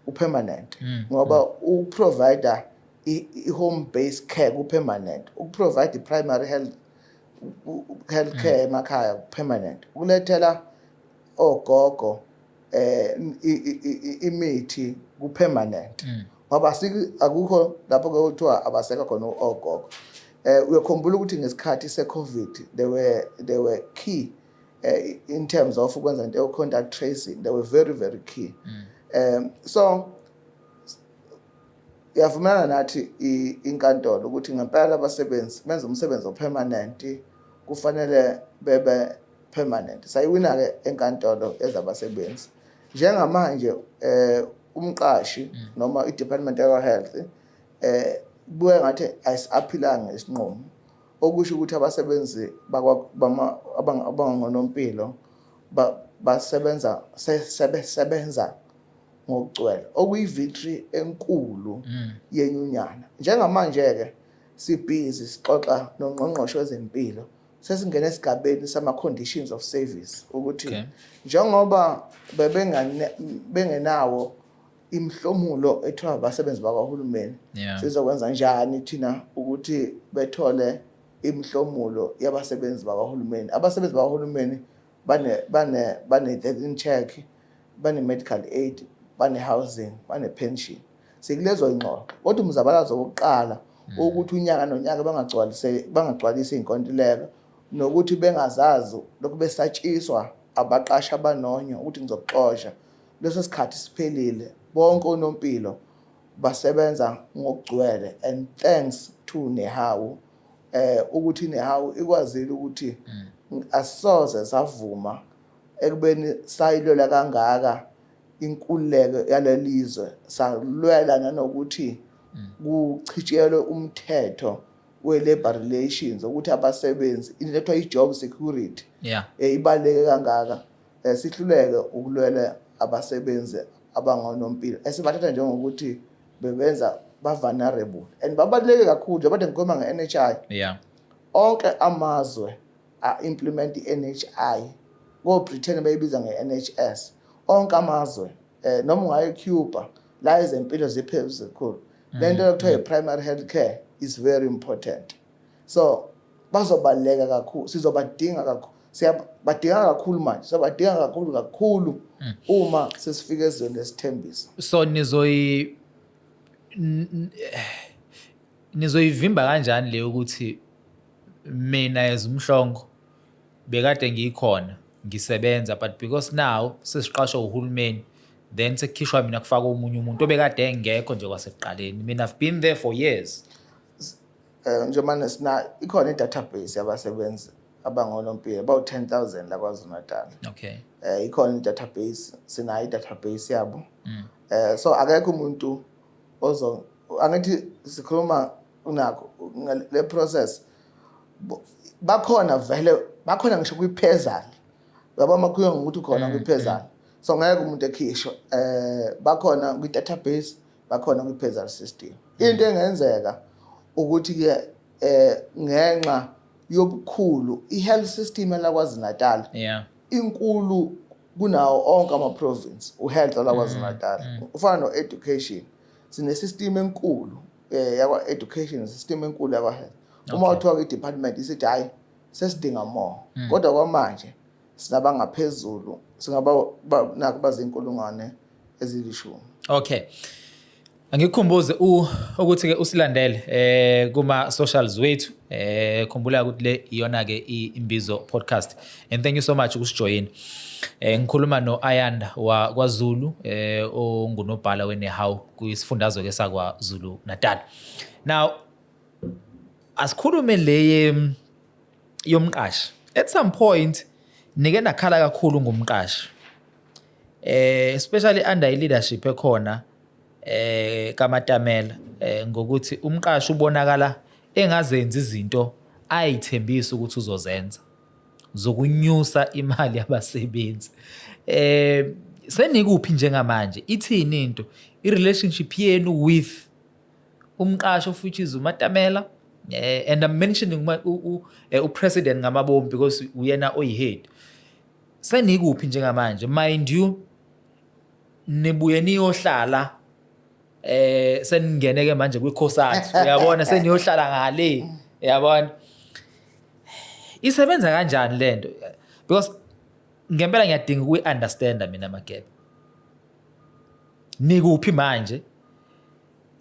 upermanent. Ngoba uprovider i-home based care kupermanent. Ukuprovide i-primary health care emakhaya permanent. Ukulethela ogogo imithi kupermanent. Ngoba akukho lapho ke kuthiwa abaseka khona ogogo. Uyakhumbula ukuthi ngesikhathi se-COVID they were key in terms of ukwenza into yo-contact tracing. They were very, very key. So yavumelana nathi inkantolo ukuthi ngempela abasebenzi benza umsebenzi opermanent kufanele bebe permanent. Sayiwina ke enkantolo ezabasebenzi. Njengamanje umqashi noma i-Department of Health buye ngathi ayisiaphilanga isinqumo, okusho ukuthi abasebenzi abangonompilo basebenza ngokugcwele, okuyi-victory enkulu yenyunyana. Njengamanje ke sibhizi sixoxa nongqongqoshe wezempilo, sesingena esigabeni sama-conditions of service ukuthi njengoba bengenawo imhlomulo ethiwa abasebenzi bakahulumeni, sizokwenza njani thina ukuthi bethole imhlomulo yabasebenzi bakahulumeni? Abasebenzi bakahulumeni bane-13 check, bane-medical aid, bane-housing, bane-pension. Sekulezo ingxoxo. Kodwa umzabalazo wokuqala ukuthi unyaka nonyaka bangagcwalisa inkontileka nokuthi bengazazi lokhu besatshiswa abaqashi abanonyo ukuthi ngizokuxosha. Leso sikhathi siphelile, bonke onompilo basebenza ngokugcwele, and thanks to Nehawu ukuthi Nehawu ikwazile ukuthi asoze savuma ekubeni sayilwela kangaka inkululeko yalelizwe, salwela nanokuthi kuchitshiyelwe umthetho we-labor relations ukuthi abasebenzi ilethwa i-job security ibaluleke kangaka. Sihluleke ukulwela abasebenzi abangonompilo esibathatha njengokuthi bebenza ba-vulnerable and babaluleke kakhulu. Njengoba ngikhuluma nge-NHI, onke amazwe a-implement i-NHI, ko-Britain bayibiza nge-NHS. Onke amazwe noma ungayi Cuba la izempilo ziphezulu kakhulu lento yokuthiwa primary health care is very important. So bazobaleka kakhulu, sizobadinga kakhulu, siyabadinga kakhulu manje, sobadinga kakhulu uma sesifika ezweni lesithembiso. So nizoyivimba kanjani le ukuthi mina as umhlongo bekade ngikhona ngisebenza, but because now sesiqashwa uhulumeni then sekukhishwa mina kufaka omunye umuntu obekade engekho nje kwasekuqaleni. Mina I've been there for years. Njengoba ikhona i-database yabasebenzi abangonompilo about 10,000 la KwaZulu-Natal. Okay. Ikhona i-database, sinayo i-database yabo. So akekho umuntu angithi sikhuluma unakho le process bakhona ngisho kwiphezali yabo makuyo ngokuthi khona kwiphezali. So ngeke umuntu ekhishwe bakhona kwi-database, bakhona kwi-phezali system. Into engenzeka ukuthi ke ngenxa yobukhulu i-health system la KwaZulu-Natal inkulu kunawo onke ama-province u-health la KwaZulu-Natal. Ufana no-education, sine-system enkulu yakwa-education, system enkulu yakwa-health. Uma uthiwa kwi-department isithi hayi sesidinga more, kodwa kwamanje sinabangaphezulu, nakho bazinkulungwane ezilishumi. Okay. Angikukhumbuze ukuthi ke usilandele kuma socials wethu, khumbula ukuthi le iyona ke Imbizo podcast, and thank you so much ukusijoyina. Ngikhuluma no-Ayanda kwaZulu ongunobhala weNehawu kwisifundazwe ke sakwaZulu Natal. Now asikhulume le yomqashi. At some point nike nakhala kakhulu ngumqashi, especially under leadership ekhona kaMatamela, ngokuthi umqashi ubonakala engazenza izinto ayithembisa ukuthi uzozenza zokunyusa imali yabasebenzi. Senikuphi njengamanje, ithini into i-relationship yenu with umqashi of which is uMatamela, and I'm mentioning upresident ngamabomu because uyena oyihead. Senikuphi njengamanje, mind you nibuye niyohlala seningene ke manje kwikhosati, uyabona, seniyohlala ngale, uyabona isebenza kanjani lento, because ngempela ngiyadinga ukuyi-understanda mina Magebe. Nikuphi manje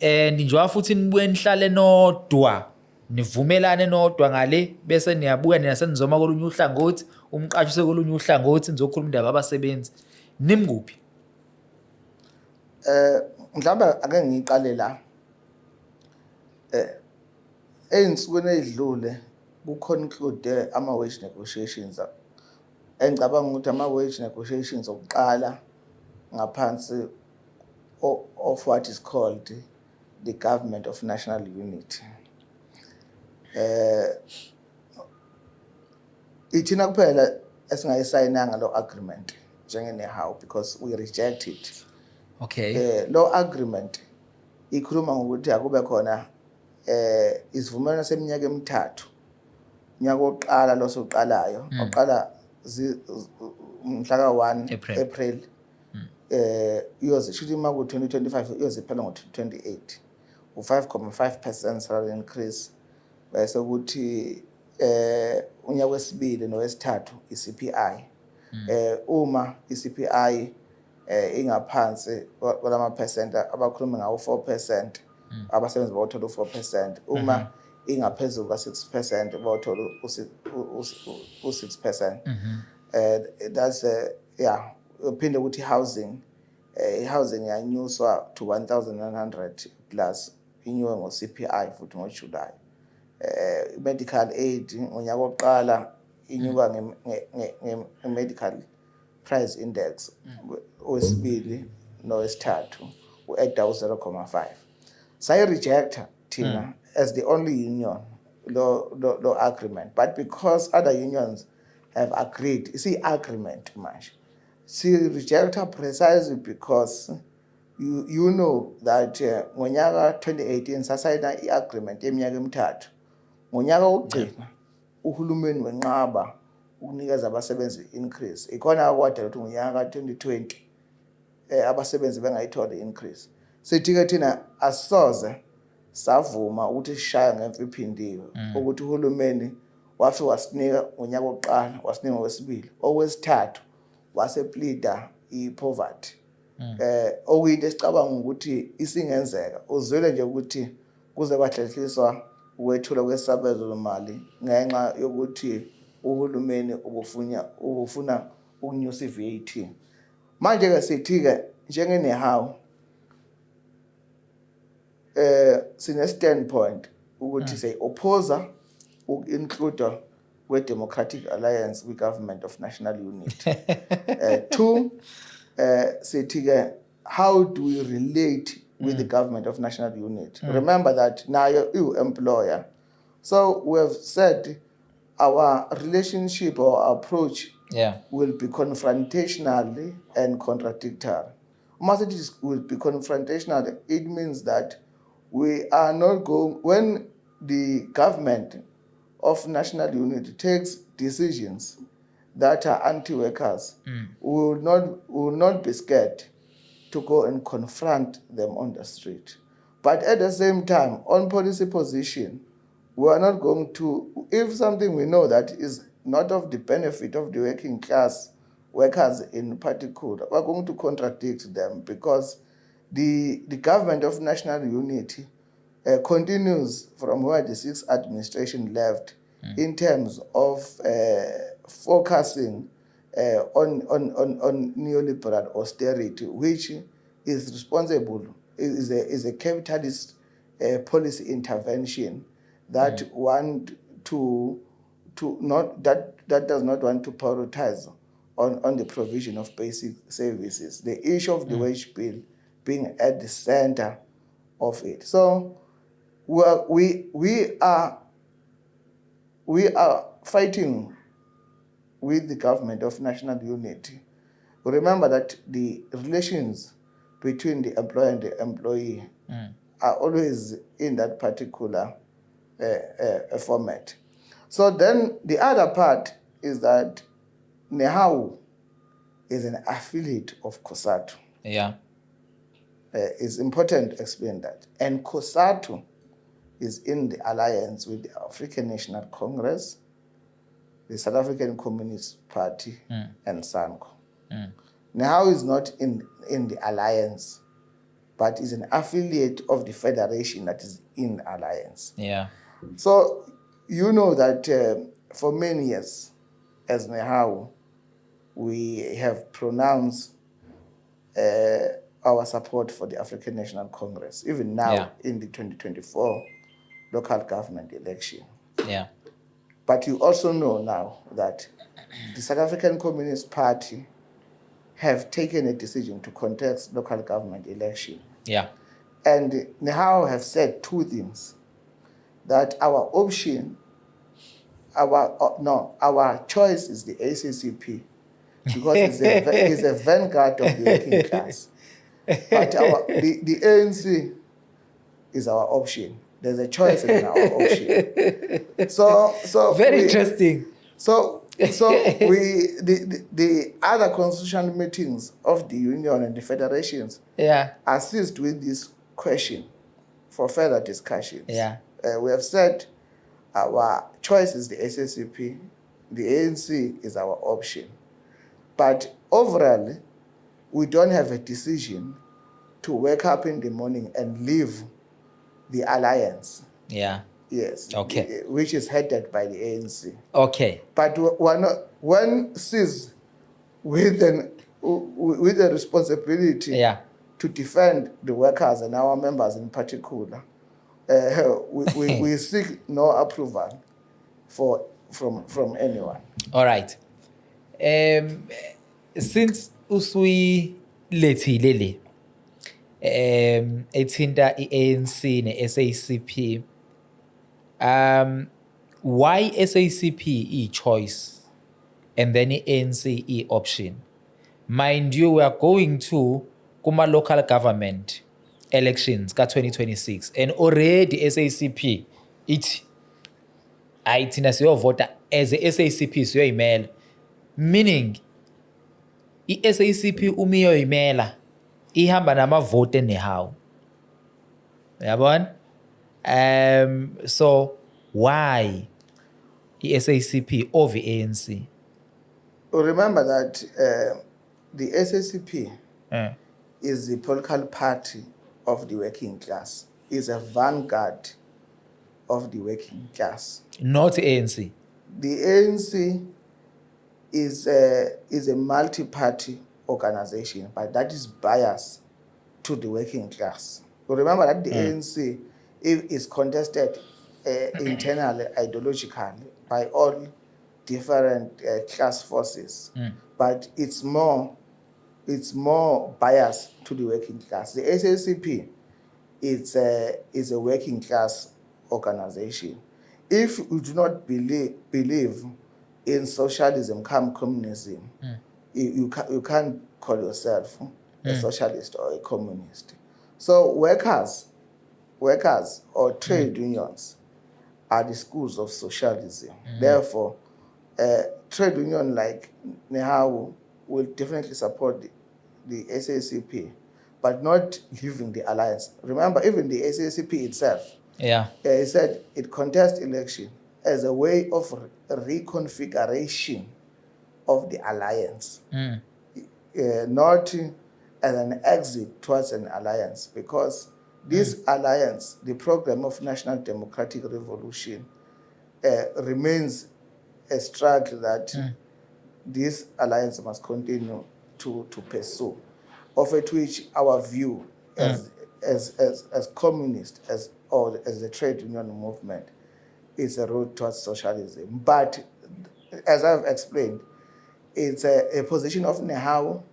and njengoba futhi nibuye nihlale nodwa, nivumelane nodwa ngale, bese niyabuya nina senizoma kolunye uhlangothi, umqashi sekolunye uhlangothi, nizokhuluma indaba abasebenzi, nimkuphi? Mhlawumbe ake ngiqale la ey'nsukwini ezidlule ku-conclude ama-wage negotiations. Engicabanga ukuthi ama-wage negotiations okuqala ngaphansi of what is called the Government of National Unity. Ithina kuphela esingayisayinanga lo agreement njengeNehawu because we reject it. Okay. Lo agreement ikhuluma ngokuthi akube khona isivumelwano seminyaka emithathu. Unyaka oqala lo soqalayo oqala mhla ka-1 April iyoze shuthi uma ku-2025 iyoze phela ngo-2028 u-5.5% salary increase, bese ukuthi unyaka wesibili nowesithathu i-CPI. Uma i-CPI ingaphansi kwalama-percent abakhuluma ngawo 4%, abasebenzi bawuthola u-4%. Uma ingaphezulu ka-6% bawuthola u-6%. That's uphinde ukuthi housing yanyuswa to 1,900 plus inyuwe ngo-CPI futhi ngoJuly. Medical aid ngonyaka oqala inyuka nge-medical price index, owesibili nowesithathu u-add 0.5. Sayi-rejecta thina as the only union lo agreement, but because other unions have agreed, isi-agreement manje, si-rejecta precisely because you know that ngonyaka 2018 sasayina i-agreement yeminyaka emithathu. Ngonyaka wokugcina uhulumeni wenqaba ukunikeza abasebenzi increase, ikhona akwadala ukuthi ngonyaka ka-2020 abasebenzi bengayitholi increase. Sithi-ke thina asisoze savuma ukuthi sishaya ngemva iphindiwe ukuthi uhulumeni wafika wasinika unyaka wokuqala, wasinika owesibili, owesithathu waseplida i-poverty. Okuyinto esicabanga ukuthi isingenzeka, uzwele nje ukuthi kuze kwahlehliswa ukwethula kwesabelomali ngenxa yokuthi uhulumeni ubufuna ukunyusa i-VAT. Manje-ke sithi-ke njengeNEHAWU sine-standpoint ukuthi siyi-opposa uku-include kwe-Democratic Alliance kwi-Government of National Unity. Two, sithi-ke how do we relate with the Government of National Unity? Remember that nayo iwu-employer. So we have said our relationship or approach will be confrontational and contradictory. Once it will be confrontational, it means that we are not going, when the government of national unity takes decisions that are anti-workers, we will not be scared to go and confront them on the street. But at the same time, on policy position, we are not going to, if something we know that is not of the benefit of the working class workers in particular, we're going to contradict them, because the government of national unity continues from where the sixth administration left in terms of focusing on neoliberal austerity, which is responsible, is a capitalist policy intervention that that does not want to prioritize on the provision of basic services. The issue of the wage bill being at the center of it. So we are fighting with the government of national unity. Remember that the relations between the employer and the employee are always in that particular format. So then the other part is that NEHAWU is an affiliate of COSATU. Yeah. It's important to explain that. And COSATU is in the alliance with the African National Congress, the South African Communist Party, and SANCO. NEHAWU is not in the alliance, but is an affiliate of the federation that is in the alliance. Yeah. So you know that for many years, as NEHAWU, we have pronounced our support for the African National Congress, even now in the 2024 local government election. Yeah. But you also know now that the South African Communist Party have taken a decision to contest local government election. Yeah. And NEHAWU have said two things, that our option, our choice is the ACCP, because it's a vanguard of the working class. But the ANC is our option. There's a choice in our option. So very interesting. So the other constitutional meetings of the union and the federations assist with this question for further discussions. Yeah. We have said our choice is the SSCP, the ANC is our option. But overall, we don't have a decision to wake up in the morning and leave the alliance. Yeah. Yes. Okay. Which is headed by the ANC. Okay. But one sees with the responsibility to defend the workers and our members in particular, we seek no approval from anyone. All right. Since usui lethile le ethinta iANC neSACP, why SACP e-choice and then ANC e-option? Mind you, we are going to kuma local government elections ka 2026 and already SACP ithi thina siyovota as a SACP siyoyimela, meaning i-SACP uma iyoyimela ihamba namavote anyhow. Yabona? So why i-SACP over ANC? Remember that the SACP is the political party of the working class, is a vanguard of the working class. Not ANC. The ANC is a multi-party organization, but that is biased to the working class. Remember that the ANC is contested internally, ideologically, by all different class forces, but it's more biased to the working class. The SACP is a working class organization. If you do not believe in socialism, come communism, you can't call yourself a socialist or a communist. So workers or trade unions are the schools of socialism. Therefore, trade union like NEHAWU will definitely support the SACP, but not leaving the alliance. Remember, even the SACP itself, it said it contests election as a way of reconfiguration of the alliance, not as an exit towards an alliance, because this alliance, the program of National Democratic Revolution, remains a struggle that this alliance must continue to pursue, of which our view as communist, or as the trade union movement, is a road towards socialism. But as I've explained, it's a position of NEHAWU.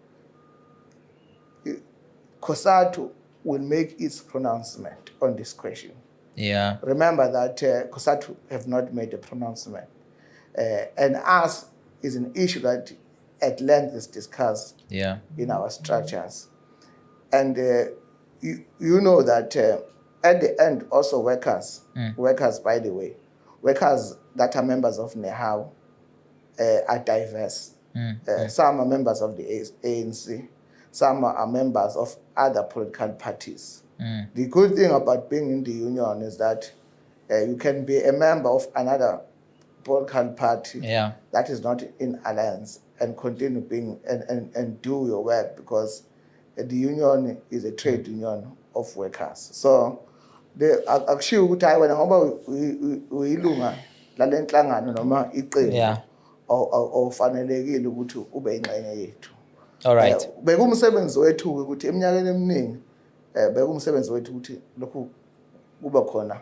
COSATU will make its pronouncement on this question. Remember that COSATU have not made a pronouncement. And us is an issue that at length is discussed in our structures. And you know that at the end also workers, by the way, workers that are members of NEHAWU are diverse. Some are members of the ANC, some are members of other political parties. The good thing about being in the union is that you can be a member of another political party that is not in alliance and continue being and do your work, because the union is a trade union of workers. So akushiwo ukuthi hayi wena ngoba uyilunga lale nhlangano noma iqembu awufanelekile ukuthi ube ingxenye yethu. All right. Bekumsebenzi wethu ukuthi eminyakeni eminingi bekumsebenzi wethu ukuthi lokhu kuba khona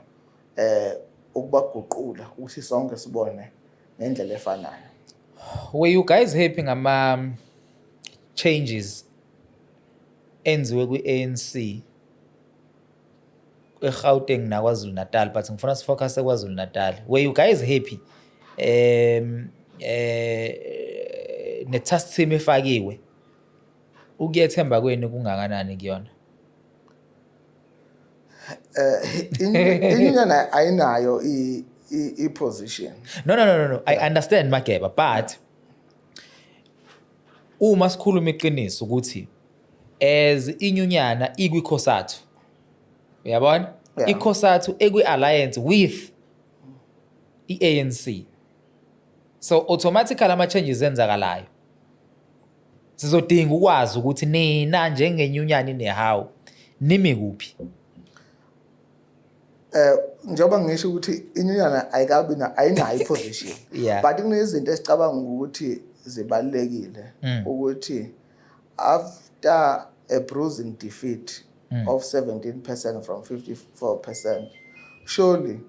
ukubaguqula ukuthi sonke sibone ngendlela efanayo. Were you guys happy ngama changes enziwe kwi-ANC eGauteng naKwaZulu Natal, but ngifuna sifocus eKwaZulu Natal? Were you guys happy ne-task team efakiwe? Ukuyethemba kwenu kungakanani kuyona? Inyunyana ayinayo i-position. No. I understand Mageba, but uma sikhuluma iqiniso ukuthi as inyunyana ikwi-COSATU, uyabona? I-COSATU ekwi-alliance with i-ANC. So automatically ama-changes enzakalayo sizodinga ukwazi ukuthi nina njengenyunyana iNEHAWU nimi kuphi. Njengoba ngisho ukuthi inyunyana ayinayo i-position, but kunezinto esicabanga ukuthi zibalulekile ukuthi after a bruising defeat of 17% from 54%, surely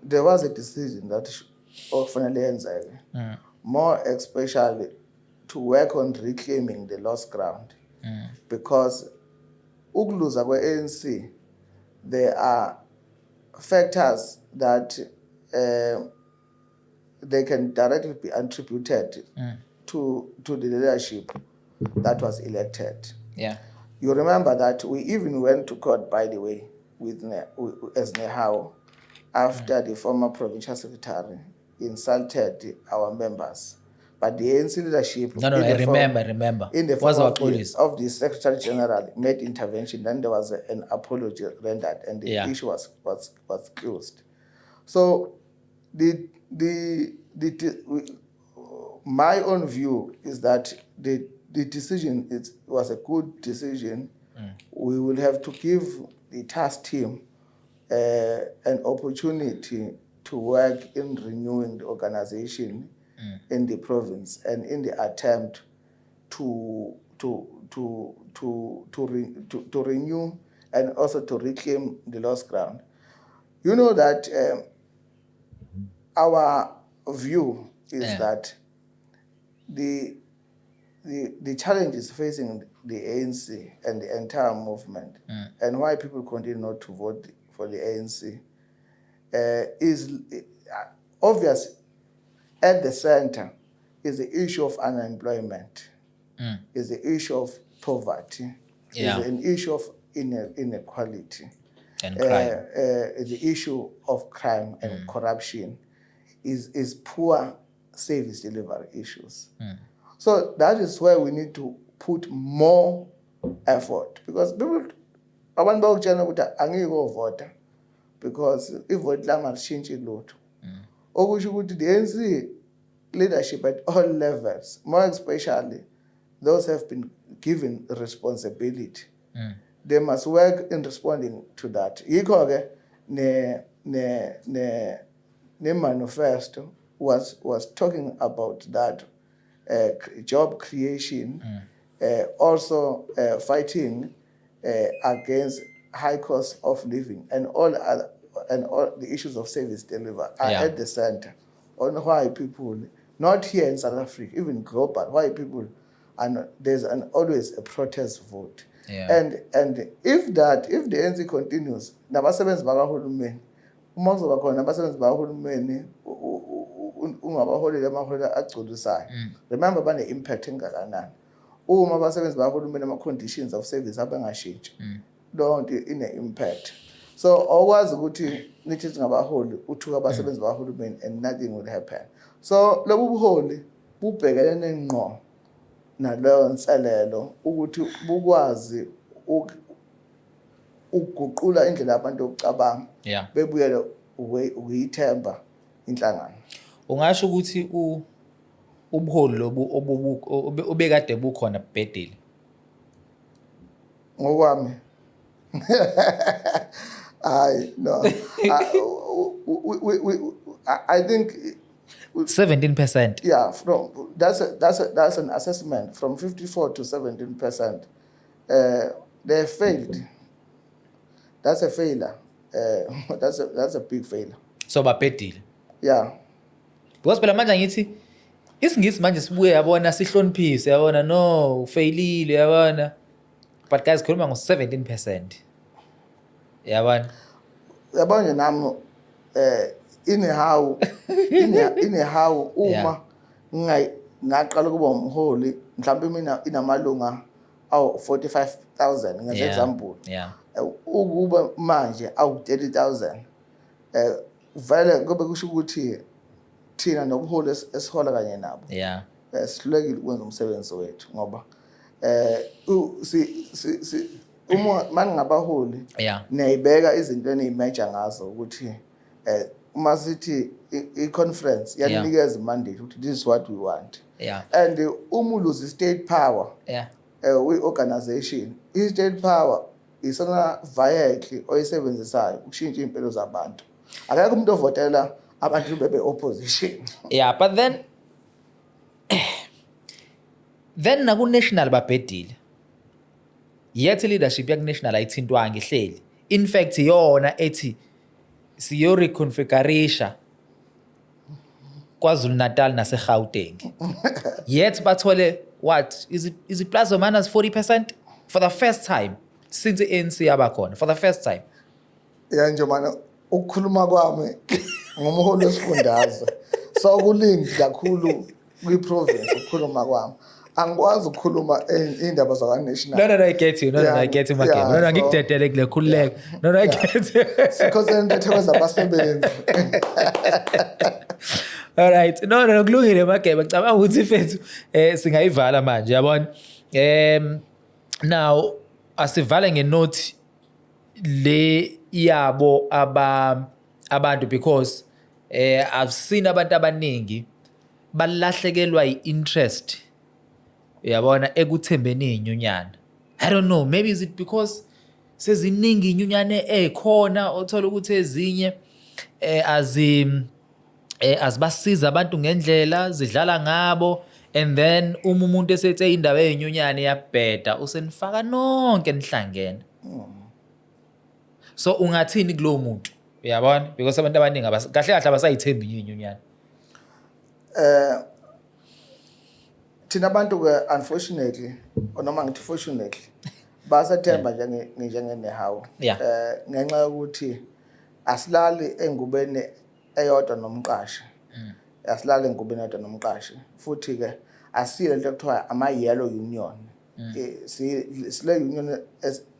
there was a decision that okufanele yenzeke, more especially to work on reclaiming the lost ground, because ukuluza kwe-ANC, there are factors that they can directly be attributed to the leadership that was elected. You remember that we even went to court, by the way, as NEHAWU, after the former provincial secretary insulted our members but the ANC leadership. No, I remember. In the form of the Secretary General made intervention, then there was an apology rendered, and the issue was closed. So my own view is that the decision was a good decision. We will have to give the task team an opportunity to work in renewing the organization in the province and in the attempt to renew and also to reclaim the lost ground. You know that our view is that the challenges facing the ANC and the entire movement and why people continue not to vote for the ANC is obvious. At the center is the issue of unemployment, is the issue of poverty, is an issue of inequality, and crime. The issue of crime and corruption is poor service delivery issues. So that is where we need to put more effort, because people abantu bakutshela ukuthi angiko vota because ivote lami alishintshe lutho. Okusho ukuthi the ANC leadership at all levels, more especially those have been given responsibility, they must work in responding to that. Yikho ke ne manifesto was talking about that, job creation, also fighting against high cost of living and all the issues of service delivery are at the center on why people, not here in South Africa, even global, why people there's always a protest vote. And if the ANC continues, nabasebenzi bakahulumeni, uma kuzoba khona nabasebenzi bakahulumeni ungabaholeli amaholela agculisayo, remember bane impact engakanani. Uma abasebenzi bakahulumeni ama-conditions of service abangashintshi, lonto ine-impact. So always ukuthi nithi singabaholi uthuka abasebenzi bakahulumeni and nothing will happen. So lobu buholi bubhekelene ngqo naleyo nselelo ukuthi bukwazi ukuguqula indlela abantu yokucabanga bebuyele ukuyithemba inhlangano. Ungasho ukuthi ubuholi lobu obekade bukhona Bhedile? Ngokwami no. I think 17%. Yeah, that's an assessment from 54 to 17%. They failed. That's a failure. That's a big failure. So Bhedile. Yeah. Because phela manje ngithi isingisi manje sibuye yabona sihloniphise yabona no failile yabona. But guys khuluma ngo 17%. Yabona. Yabona nami anyhow uma ngaqala kuba umholi mhlawumbe mina inamalunga awu 45,000 ngenza example. Ukuba manje awu 30,000 vele kube kusho ukuthi thina nobuholi esihola kanye nabo sihlulekile ukwenza umsebenzi wethu ngoba uma mangabaholi niyayibeka izinto eniyimajor ngazo ukuthi uma sithi i-conference yanikeza mandate ukuthi this is what we want, and uma uluze state power we-organization, i-state power isona vehicle oyisebenzisayo ukushintsha impilo zabantu. Akekho umuntu ovotela abantu bebe-opposition. But then naku-national Bhedile yet leadership yaku-national ayithintwanga ihleli. In fact yona ethi siyoreconfigurisha KwaZulu Natal nase-Gauteng. Yet bathole what is it plus or minus 40% for the first time since the ANC yabakhona, for the first time. Nje mana ukukhuluma kwami ngomholi wesifundazwe so kuningi kakhulu kwi-province ukukhuluma kwami. Angikwazi ukukhuluma indaba zakwa-national. No, I get you. I get you, Makeba. No, ngikudedele kule khululeka. No, I get you. Because then the abasebenzi. All right. No, kulungile Mageba. Ngicabanga ukuthi mfethu singayivala manje, yabona. Now asivale ngenote le yabo abantu because I've seen abantu abaningi balahlekelwa i-interest, yabona, ekuthembeni inyunyana. I don't know, maybe is it because seziningi inyunyane ekhona othola ukuthi ezinye azibasiza abantu ngendlela zidlala ngabo, and then umuntu esethe indaba eyinyunyane yabheda usenifaka nonke nihlangene. So ungathini kulowo muntu, uyabona, because abantu abaningi kahle abasayithembi inyunyane. Thina abantu ke unfortunately or noma ngithi fortunately basathemba njengenehawu ngenxa yokuthi asilali engubeni eyodwa nomqashi. Asilali engubeni eyodwa nomqashi futhi ke asile into ekuthiwa ama-yellow union. Sile union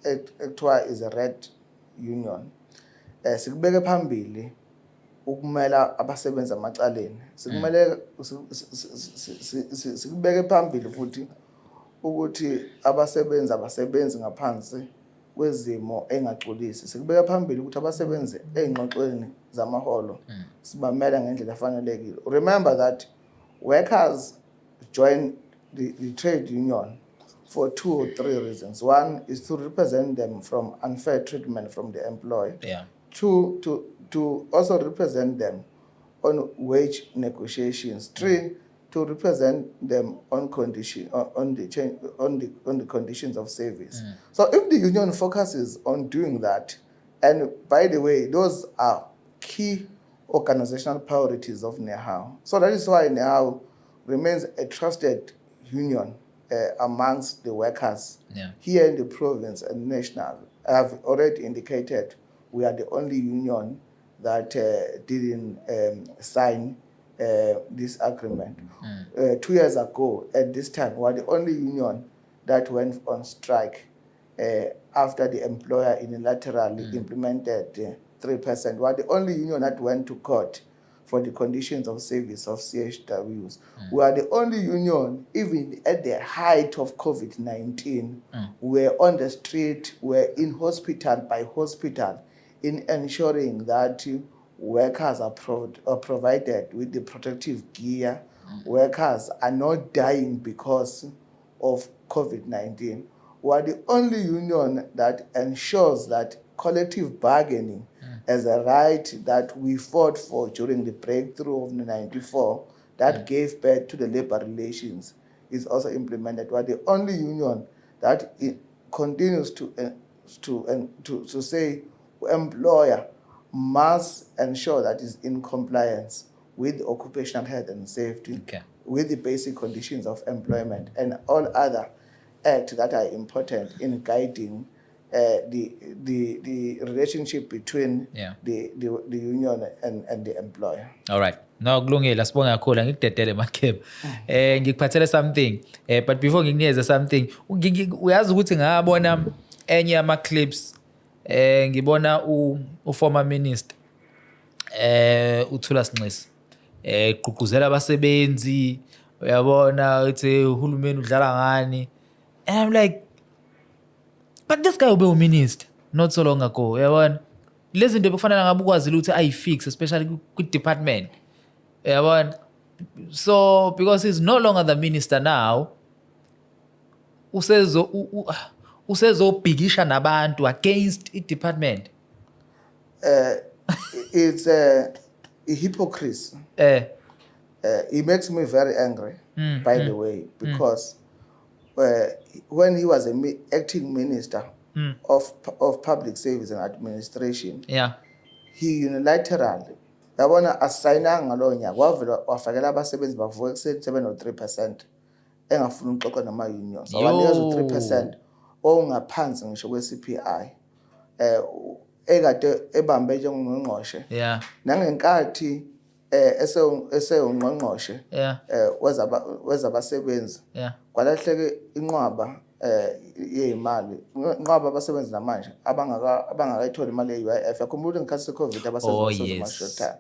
ekuthiwa is a red union. Sikubeke phambili ukumela abasebenzi amacaleni. Sikubeke phambili futhi ukuthi abasebenzi ngaphansi kwezimo engaxolisi. Sikubeka phambili ukuthi abasebenzi ezingxoxweni zamaholo sibamela ngendlela efanelekile. Remember that workers join the trade union for 2 or 3 reasons. One is to represent them from unfair treatment from the employer. 2, to also represent them on wage negotiations. 3, to represent them on the conditions of service. So if the union focuses on doing that, and by the way, those are key organizational priorities of NEHAWU. So that is why NEHAWU remains a trusted union amongst the workers here in the province and national. I have already indicated we are the only union that didn't sign this agreement. 2 years ago, at this time, we are the only union that went on strike after the employer unilaterally implemented 3%. We are the only union that went to court for the conditions of service of CHWs. We are the only union, even at the height of COVID-19, we're on the street, we're in hospital by hospital, in ensuring that workers are provided with the protective gear. Workers are not dying because of COVID-19. We are the only union that ensures that collective bargaining as a right that we fought for during the breakthrough of 94 that gave birth to the labor relations is also implemented. We are the only union that continues to say employer must ensure that is in compliance with occupational health and safety, with the basic conditions of employment and all other acts that are important in guiding the relationship between the union and the employer. All right. No, kulungile, sibonga kakhulu, ngikudedele Mageba. Ngikuphathele something. But before ngikunikeze something, uyazi ukuthi ngabona enye ama clips ngibona former minister uThula Sinxisi gqugquzela abasebenzi, uyabona uthi uhulumeni udlala ngani, and I'm like, but this guy ube uminister not so long ago, uyabona lezi zinto bekufanele ngabe ukwazi ukuthi ayifix, especially kwi department, uyabona. So because he's no longer the minister now, usezobhikisha nabantu against i department. It's a hypocrisy. It makes me very angry, by the way, because when he was an acting minister of public service and administration, he unilaterally yabona asayina ngalo nyaka wavela wafakela abasebenzi bavuka ekuseni 7.3% engafuna ukuxoxa nama unions. Awanikeza 3% ongaphansi ngisho kwe CPI. Ekade ebambe njengongqongqoshe. Nangenkathi eseyongqongqoshe wezabasebenzi kwalahleke inqwaba yezimali, inqwaba abasebenzi namanje abangakayitholi imali ye-UIF. Yakhumbula ngekhathi se-COVID abasebenzi bashort time.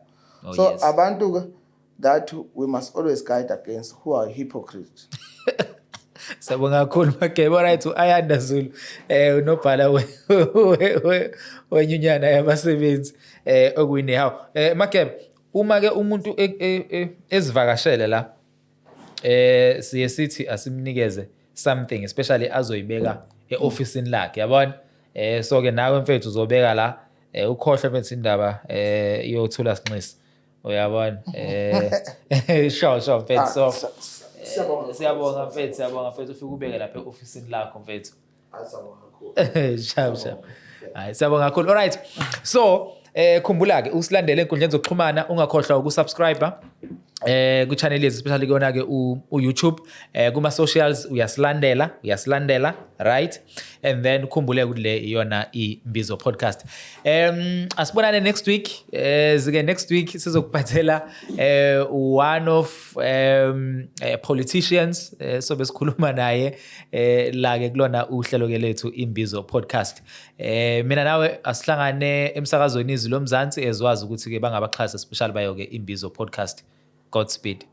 So abantu that we must always guide against who are hypocrites. Sabonga kakhulu Mageba. Alright, uAyanda Zulu unobhala wenyunyana yabasebenzi okuyini hawo. Mageba, uma ke umuntu ezivakashele la siye sithi asimnikeze something especially azoyibeka eofficeini lakhe, yabona? So ke nawe mfethu uzobeka la ukhohle mfethu indaba iyothula sinxisi. Uyabona? Sure mfethu. So siyabonga mfethu ufike ubeke lapha eofficeini lakho mfethu. Sharp. Hayi siyabonga kakhulu. Alright. So khumbula ke usilandele enkundleni zokuxhumana, ungakhohlwa ukusubscribe ku channel yethu especially kona ke uYouTube, kuma socials uyasilandela, right? And then ukhumbule ukuthi le iyona iMbizo podcast. Asibonane next week. Zike next week sizokuphathela one of politicians so besikhuluma naye la ke kulona uhlelo ke lethu iMbizo podcast. Mina nawe asihlangane emsakazweni izwi lomzansi ezwazi ukuthi ke bangabaxhasa special bayo ke iMbizo podcast. Godspeed.